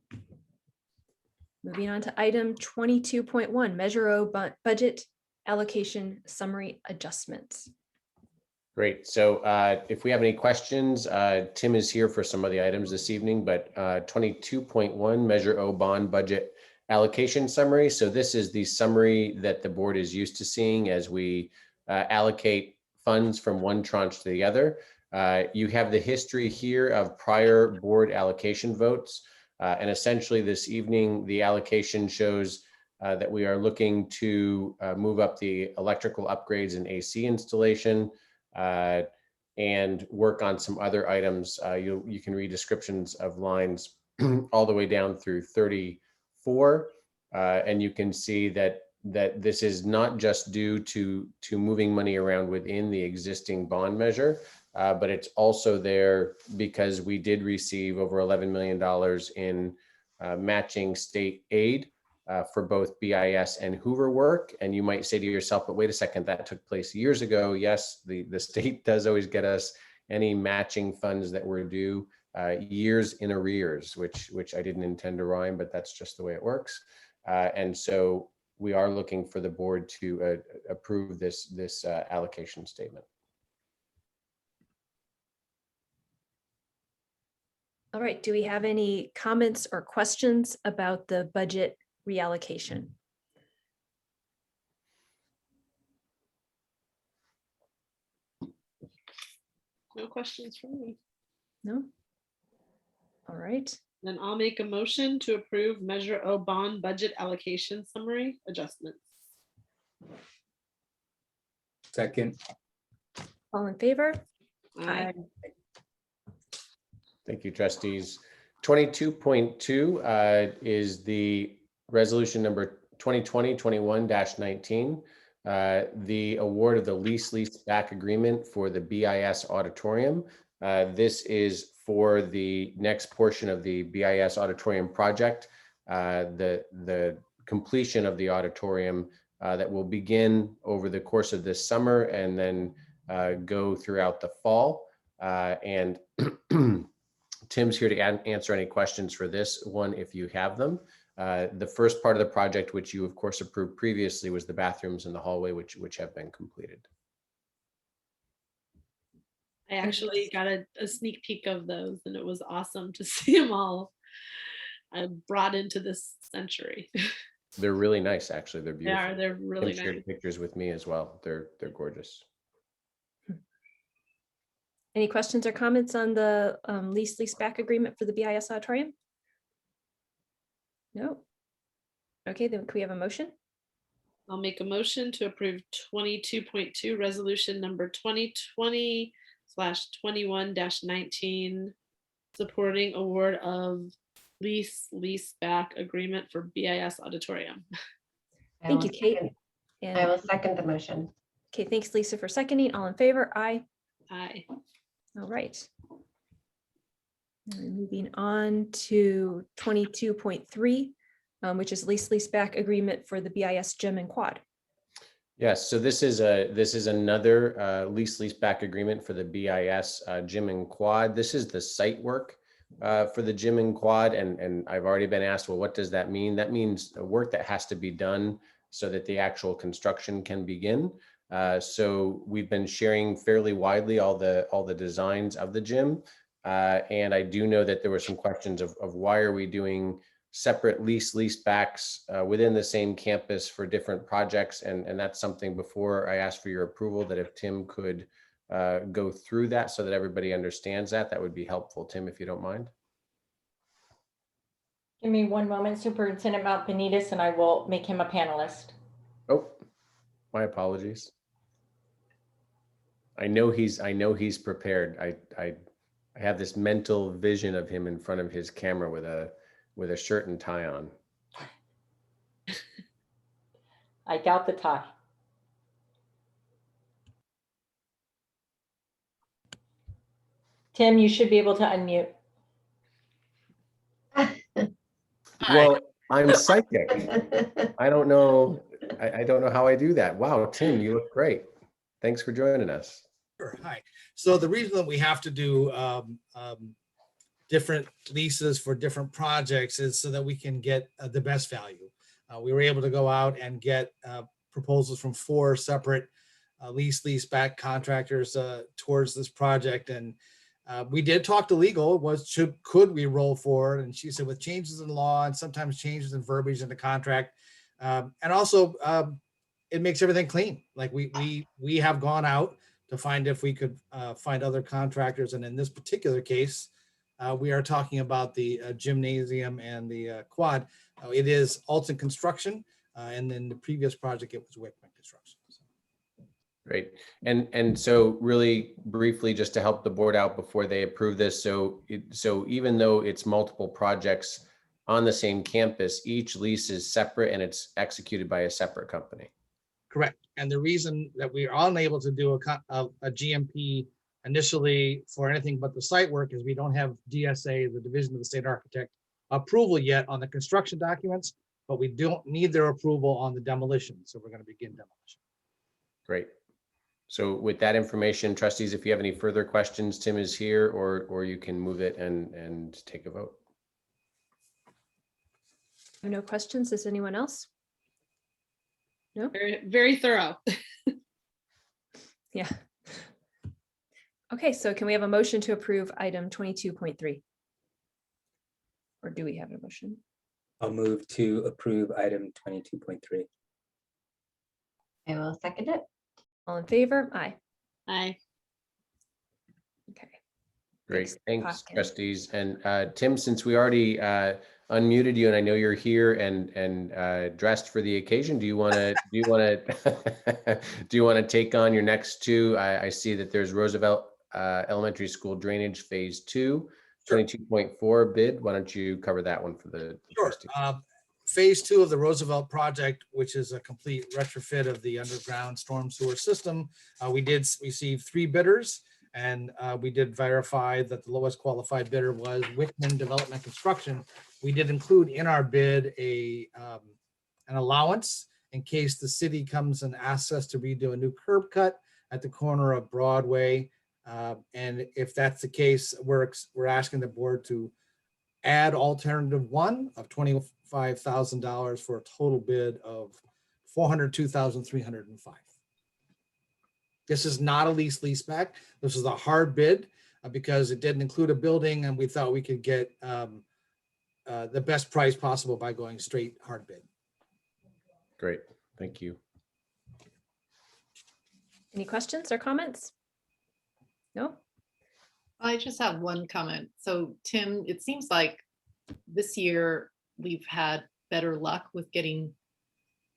Moving on to item 22.1, Measure O budget allocation summary adjustments.
Great. So if we have any questions, Tim is here for some of the items this evening, but 22.1 Measure O bond budget allocation summary. So this is the summary that the board is used to seeing as we allocate funds from one tranche to the other. You have the history here of prior board allocation votes. And essentially this evening, the allocation shows that we are looking to move up the electrical upgrades and AC installation and work on some other items. You can read descriptions of lines all the way down through 34. And you can see that this is not just due to moving money around within the existing bond measure, but it's also there because we did receive over $11 million in matching state aid for both BIS and Hoover work. And you might say to yourself, but wait a second, that took place years ago. Yes, the state does always get us any matching funds that were due years in arrears, which I didn't intend to rhyme, but that's just the way it works. And so we are looking for the board to approve this allocation statement.
All right, do we have any comments or questions about the budget reallocation?
No questions from me.
No? All right.
Then I'll make a motion to approve Measure O bond budget allocation summary adjustments.
Second.
All in favor?
Aye.
Thank you, trustees. 22.2 is the resolution number 2020-21-19, the award of the lease back agreement for the BIS auditorium. This is for the next portion of the BIS auditorium project, the completion of the auditorium that will begin over the course of this summer and then go throughout the fall. And Tim's here to answer any questions for this one if you have them. The first part of the project, which you of course approved previously, was the bathrooms in the hallway, which have been completed.
I actually got a sneak peek of those and it was awesome to see them all brought into this century.
They're really nice, actually. They're beautiful.
They're really
Tim shared
nice.
pictures with me as well. They're gorgeous.
Any questions or comments on the lease back agreement for the BIS auditorium? No. Okay, then can we have a motion?
I'll make a motion to approve 22.2 resolution number 2020/21-19, supporting award of lease back agreement for BIS auditorium.
Thank you, Kate.
I will second the motion.
Okay, thanks, Lisa, for seconding. All in favor? Aye.
Aye.
All right. Moving on to 22.3, which is lease back agreement for the BIS gym and quad.
Yes, so this is another lease back agreement for the BIS gym and quad. This is the site work for the gym and quad, and I've already been asked, well, what does that mean? That means work that has to be done so that the actual construction can begin. So we've been sharing fairly widely all the designs of the gym. And I do know that there were some questions of why are we doing separate lease backs within the same campus for different projects. And that's something, before I ask for your approval, that if Tim could go through that so that everybody understands that would be helpful. Tim, if you don't mind.
Give me one moment, Superintendent Mount Benitez, and I will make him a panelist.
Oh, my apologies. I know he's prepared. I have this mental vision of him in front of his camera with a shirt and tie on.
I doubt the tie. Tim, you should be able to unmute.
Well, I'm psychic. I don't know. I don't know how I do that. Wow, Tim, you look great. Thanks for joining us.
Sure. Hi. So the reason that we have to do different leases for different projects is so that we can get the best value. We were able to go out and get proposals from 4 separate lease back contractors towards this project, and we did talk to legal. Could we roll forward? And she said, with changes in law and sometimes changes in verbiage in the contract, and also it makes everything clean. Like we have gone out to find if we could find other contractors, and in this particular case, we are talking about the gymnasium and the quad. It is Alton Construction, and then the previous project it was Wickman Construction.
Great. And so really briefly, just to help the board out before they approve this. So even though it's multiple projects on the same campus, each lease is separate and it's executed by a separate company.
Correct. And the reason that we are unable to do a GMP initially for anything but the site work is we don't have DSA, the Division of the State Architect, approval yet on the construction documents, but we don't need their approval on the demolition. So we're going to begin demolition.
Great. So with that information, trustees, if you have any further questions, Tim is here, or you can move it and take a vote.
No questions. Is anyone else? No.
Very, very thorough.
Yeah. Okay, so can we have a motion to approve item 22.3? Or do we have a motion?
I'll move to approve item 22.3.
I will second it.
All in favor? Aye.
Aye.
Okay.
Great. Thanks, trustees. And Tim, since we already unmuted you, and I know you're here and dressed for the occasion, do you want to take on your next 2? I see that there's Roosevelt Elementary School Drainage Phase 2, 22.4 bid. Why don't you cover that one for the trustees?
Phase 2 of the Roosevelt project, which is a complete retrofit of the underground storm sewer system. We did receive 3 bidders, and we did verify that the lowest qualified bidder was Wickman Development Construction. We did include in our bid an allowance in case the city comes and asks us to redo a new curb cut at the corner of Broadway. And if that's the case, we're asking the board to add alternative 1 of $25,000 for a total bid of $402,305. This is not a lease back. This is a hard bid because it didn't include a building, and we thought we could get the best price possible by going straight hard bid.
Great, thank you.
Any questions or comments? No?
I just have one comment. So Tim, it seems like this year we've had better luck with getting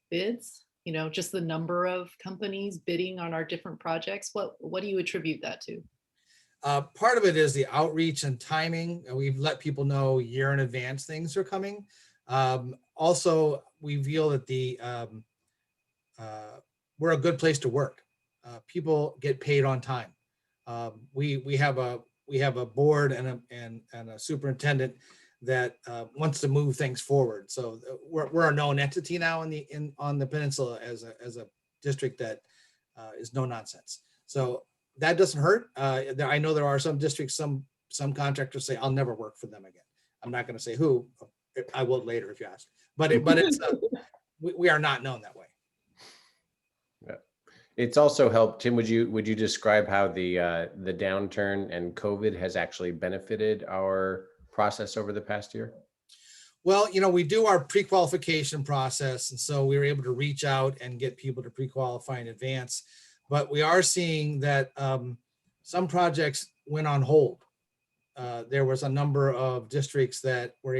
bids, just the number of companies bidding on our different projects. What do you attribute that to?
Part of it is the outreach and timing. We've let people know a year in advance things are coming. Also, we feel that we're a good place to work. People get paid on time. We have a board and a superintendent that wants to move things forward. So we're a known entity now on the peninsula as a district that is no nonsense. So that doesn't hurt. I know there are some districts, some contractors say, I'll never work for them again. I'm not going to say who. I will later if you ask. But it's we are not known that way.
It's also helped. Tim, would you describe how the downturn and COVID has actually benefited our process over the past year?
Well, we do our pre-qualification process, and so we were able to reach out and get people to pre-qualify in advance. But we are seeing that some projects went on hold. There was a number of districts that were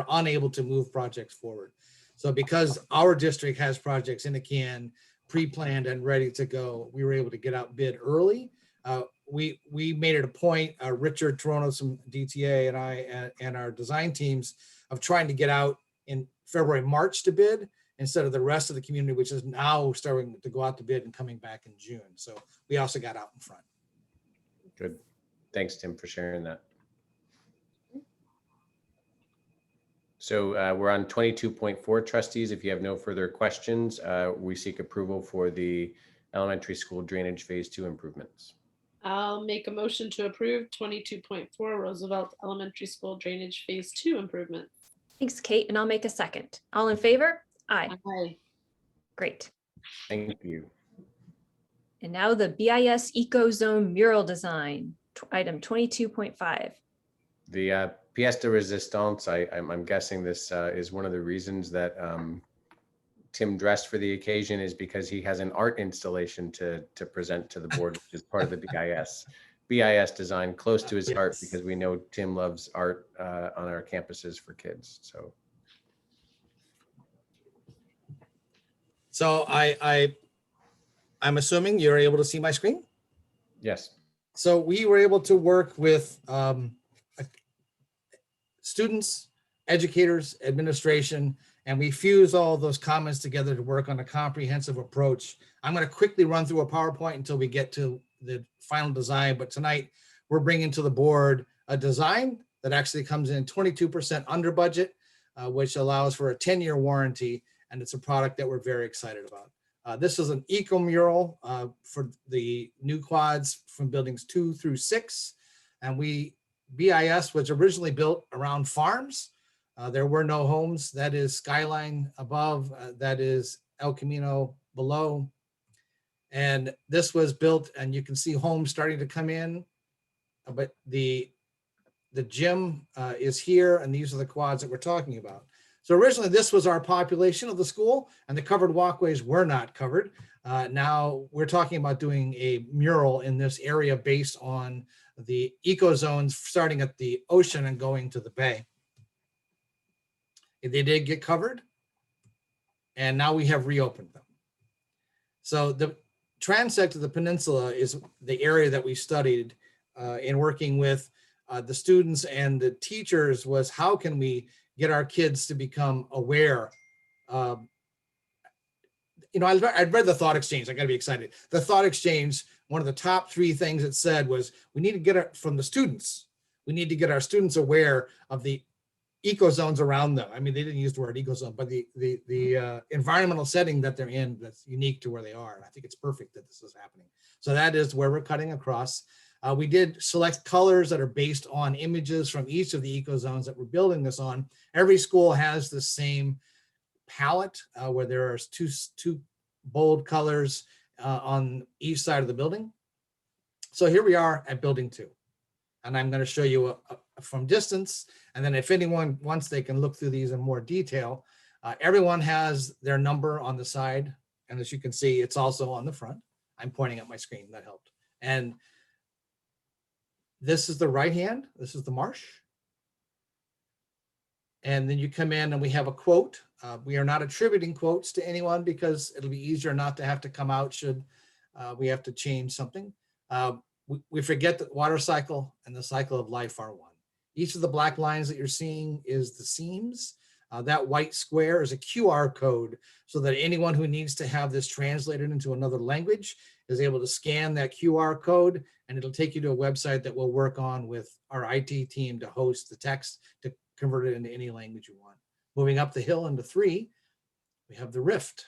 unable to move projects forward. So because our district has projects in the can, pre-planned and ready to go, we were able to get out bid early. We made it a point, Richard Toronto, some DTA and I and our design teams, of trying to get out in February, March to bid instead of the rest of the community, which is now starting to go out to bid and coming back in June. So we also got out in front.
Good. Thanks, Tim, for sharing that. So we're on 22.4, trustees. If you have no further questions, we seek approval for the elementary school drainage phase 2 improvements.
I'll make a motion to approve 22.4 Roosevelt Elementary School drainage phase 2 improvements.
Thanks, Kate, and I'll make a second. All in favor? Aye.
Aye.
Great.
Thank you.
And now the BIS Eco-Zone mural design, item 22.5.
The pièce de résistance, I'm guessing this is one of the reasons that Tim dressed for the occasion, is because he has an art installation to present to the board, which is part of the BIS design, close to his heart, because we know Tim loves art on our campuses for kids.
So I'm assuming you're able to see my screen?
Yes.
So we were able to work with students, educators, administration, and we fuse all those comments together to work on a comprehensive approach. I'm going to quickly run through a PowerPoint until we get to the final design, but tonight we're bringing to the board a design that actually comes in 22% under budget, which allows for a 10-year warranty, and it's a product that we're very excited about. This is an eco mural for the new quads from buildings 2 through 6. And BIS was originally built around farms. There were no homes. That is Skyline above, that is El Camino below. And this was built, and you can see homes starting to come in, but the gym is here, and these are the quads that we're talking about. So originally this was our population of the school, and the covered walkways were not covered. Now we're talking about doing a mural in this area based on the eco zones starting at the ocean and going to the bay. They did get covered, and now we have reopened them. So the transect of the peninsula is the area that we studied in working with the students and the teachers. Was how can we get our kids to become aware? I read the thought exchange. I got to be excited. The thought exchange, one of the top 3 things it said was, we need to get it from the students. We need to get our students aware of the eco zones around them. I mean, they didn't use the word eco zone, but the environmental setting that they're in that's unique to where they are. And I think it's perfect that this is happening. So that is where we're cutting across. We did select colors that are based on images from each of the eco zones that we're building this on. Every school has the same palette where there are two bold colors on each side of the building. So here we are at building 2. And I'm going to show you from distance. And then if anyone wants, they can look through these in more detail. Everyone has their number on the side. And as you can see, it's also on the front. I'm pointing at my screen, that helped. And this is the right hand. This is the marsh. And then you come in and we have a quote. We are not attributing quotes to anyone because it'll be easier not to have to come out should we have to change something. We forget that water cycle and the cycle of life are one. Each of the black lines that you're seeing is the seams. That white square is a QR code so that anyone who needs to have this translated into another language is able to scan that QR code, and it'll take you to a website that we'll work on with our IT team to host the text to convert it into any language you want. Moving up the hill into 3, we have the rift.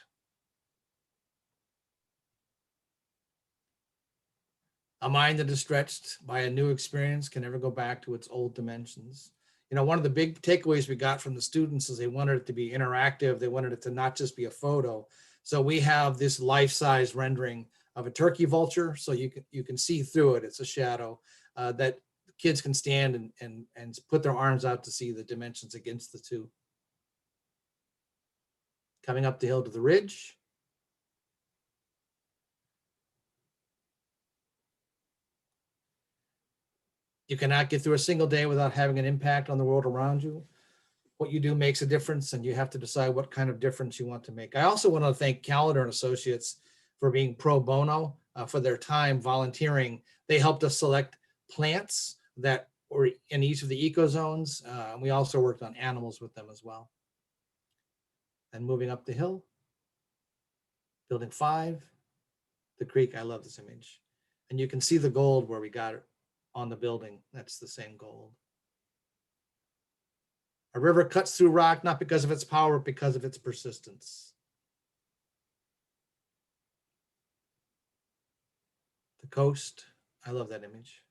A mind that is stretched by a new experience can never go back to its old dimensions. One of the big takeaways we got from the students is they wanted it to be interactive. They wanted it to not just be a photo. So we have this life-size rendering of a turkey vulture. So you can see through it. It's a shadow that kids can stand and put their arms out to see the dimensions against the two. Coming up the hill to the ridge. You cannot get through a single day without having an impact on the world around you. What you do makes a difference, and you have to decide what kind of difference you want to make. I also want to thank Calendar and Associates for being pro bono, for their time volunteering. They helped us select plants that were in each of the eco zones. We also worked on animals with them as well. And moving up the hill, building 5, the creek. I love this image. And you can see the gold where we got it on the building. That's the same gold. A river cuts through rock, not because of its power, but because of its persistence. The coast. I love that image.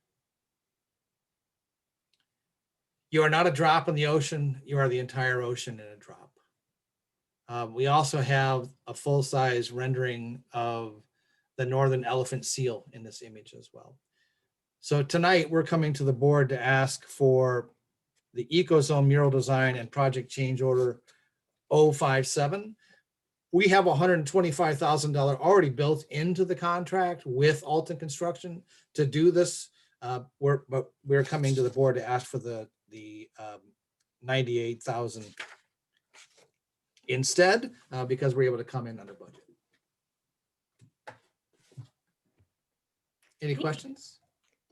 You are not a drop in the ocean. You are the entire ocean in a drop. We also have a full-size rendering of the northern elephant seal in this image as well. So tonight we're coming to the board to ask for the EcoZone mural design and project change order 057. We have $125,000 already built into the contract with Alton Construction to do this. But we're coming to the board to ask for the 98,000 instead, because we're able to come in under budget. Any questions?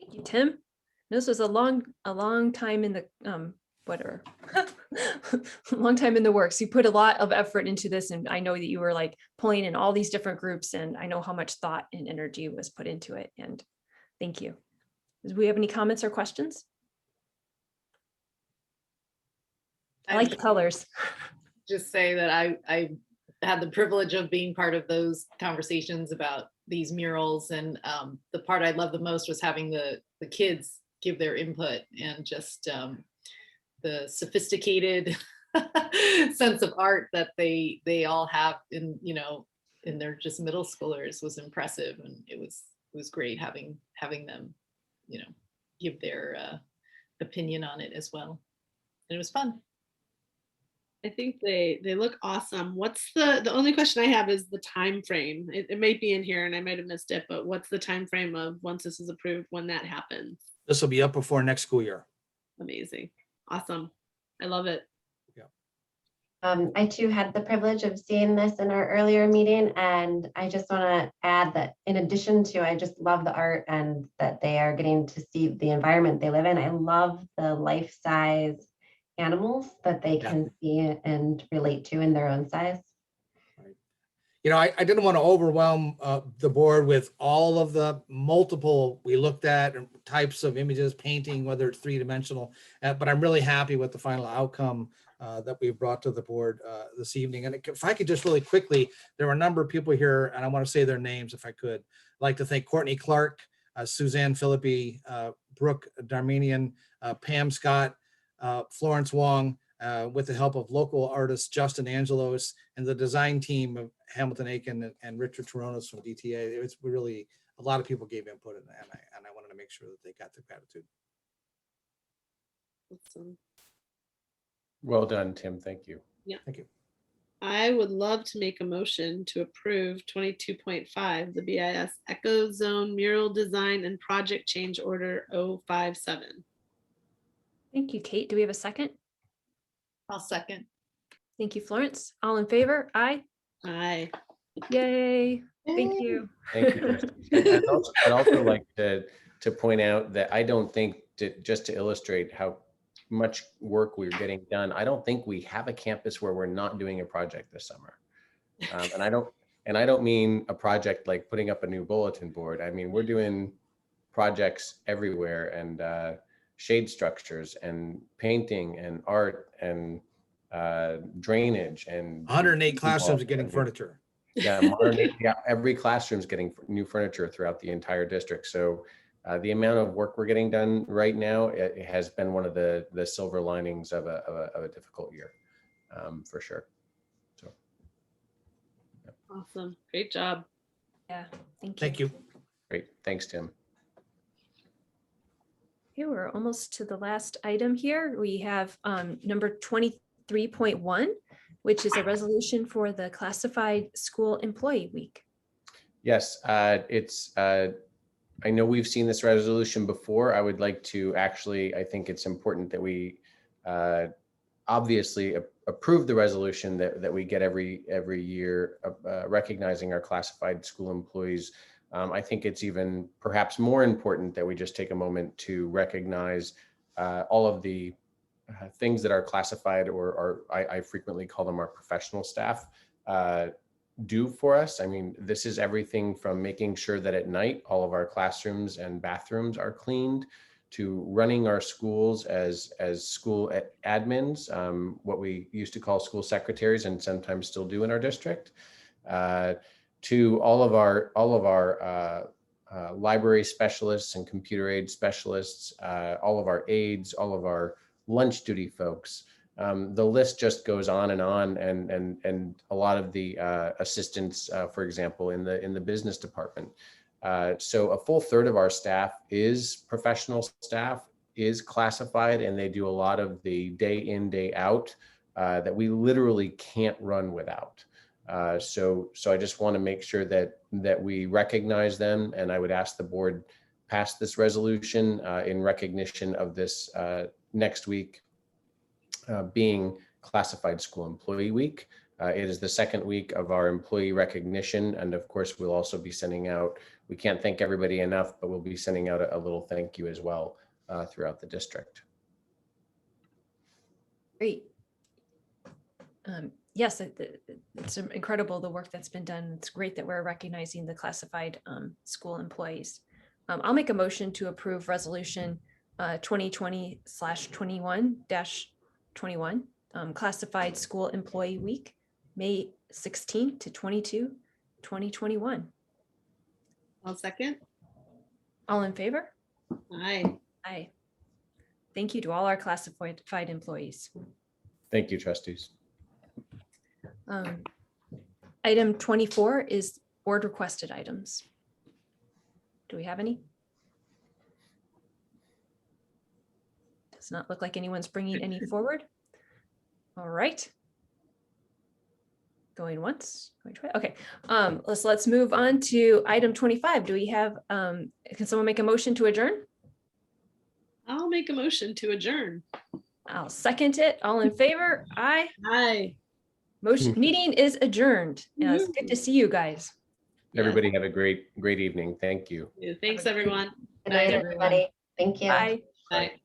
Thank you, Tim. This was a long time in the whatever, a long time in the works. You put a lot of effort into this, and I know that you were like pulling in all these different groups, and I know how much thought and energy was put into it. And thank you. Do we have any comments or questions? I like the colors.
Just say that I had the privilege of being part of those conversations about these murals, and the part I loved the most was having the kids give their input, and just the sophisticated sense of art that they all have in their just middle schoolers was impressive, and it was great having them give their opinion on it as well, and it was fun.
I think they look awesome. What's the only question I have is the time frame. It might be in here and I might have missed it, but what's the time frame of once this is approved, when that happens?
This will be up before next school year.
Amazing. Awesome. I love it.
I too had the privilege of seeing this in our earlier meeting, and I just want to add that in addition to, I just love the art and that they are getting to see the environment they live in. I love the life-size animals that they can see and relate to in their own size.
I didn't want to overwhelm the board with all of the multiple we looked at types of images, painting, whether it's 3-dimensional, but I'm really happy with the final outcome that we've brought to the board this evening. And if I could just really quickly, there are a number of people here, and I want to say their names if I could. I'd like to thank Courtney Clark, Suzanne Philippi, Brooke Darmanian, Pam Scott, Florence Wong, with the help of local artist Justin Angelos and the design team of Hamilton Aiken and Richard Toronos from DTA. It's really, a lot of people gave input, and I wanted to make sure that they got the gratitude.
Awesome.
Well done, Tim. Thank you.
Yeah.
Thank you.
I would love to make a motion to approve 22.5, the BIS Echo Zone Mural Design and Project Change Order 057.
Thank you, Kate. Do we have a second?
I'll second.
Thank you, Florence. All in favor? Aye.
Aye.
Yay. Thank you.
Thank you. I'd also like to point out that I don't think, just to illustrate how much work we're getting done, I don't think we have a campus where we're not doing a project this summer. And I don't mean a project like putting up a new bulletin board. I mean, we're doing projects everywhere, and shade structures and painting and art and drainage, and
108 classrooms are getting furniture.
Yeah, every classroom's getting new furniture throughout the entire district. So the amount of work we're getting done right now, it has been one of the silver linings of a difficult year, for sure. So
Awesome. Great job.
Yeah, thank you.
Thank you.
Great. Thanks, Tim.
Okay, we're almost to the last item here. We have number 23.1, which is a resolution for the Classified School Employee Week.
Yes, I know we've seen this resolution before. I would like to actually, I think it's important that we obviously approve the resolution that we get every year, recognizing our classified school employees. I think it's even perhaps more important that we just take a moment to recognize all of the things that are classified, or I frequently call them our professional staff, do for us. I mean, this is everything from making sure that at night all of our classrooms and bathrooms are cleaned, to running our schools as school admins, what we used to call school secretaries and sometimes still do in our district, to all of our library specialists and computer aid specialists, all of our aides, all of our lunch duty folks. The list just goes on, and a lot of the assistants, for example, in the business department. So a full third of our staff is professional staff, is classified, and they do a lot of the day in, day out that we literally can't run without. So I just want to make sure that we recognize them, and I would ask the board pass this resolution in recognition of this next week being Classified School Employee Week. It is the second week of our employee recognition, and of course we'll also be sending out, we can't thank everybody enough, but we'll be sending out a little thank you as well throughout the district.
Great. Yes, it's incredible the work that's been done. It's great that we're recognizing the classified school employees. I'll make a motion to approve resolution 2020/21-21, Classified School Employee Week, May 16 to 22, 2021.
I'll second.
All in favor?
Aye.
Aye. Thank you to all our classified employees.
Thank you, trustees.
Item 24 is board requested items. Do we have any? Does not look like anyone's bringing any forward. All right. Going once, going twice. Okay, let's move on to item 25. Do we have, can someone make a motion to adjourn?
I'll make a motion to adjourn.
I'll second it. All in favor? Aye.
Aye.
Motion, meeting is adjourned. It's good to see you guys.
Everybody have a great evening. Thank you.
Thanks, everyone.
Good night, everybody. Thank you.
Bye.
Bye.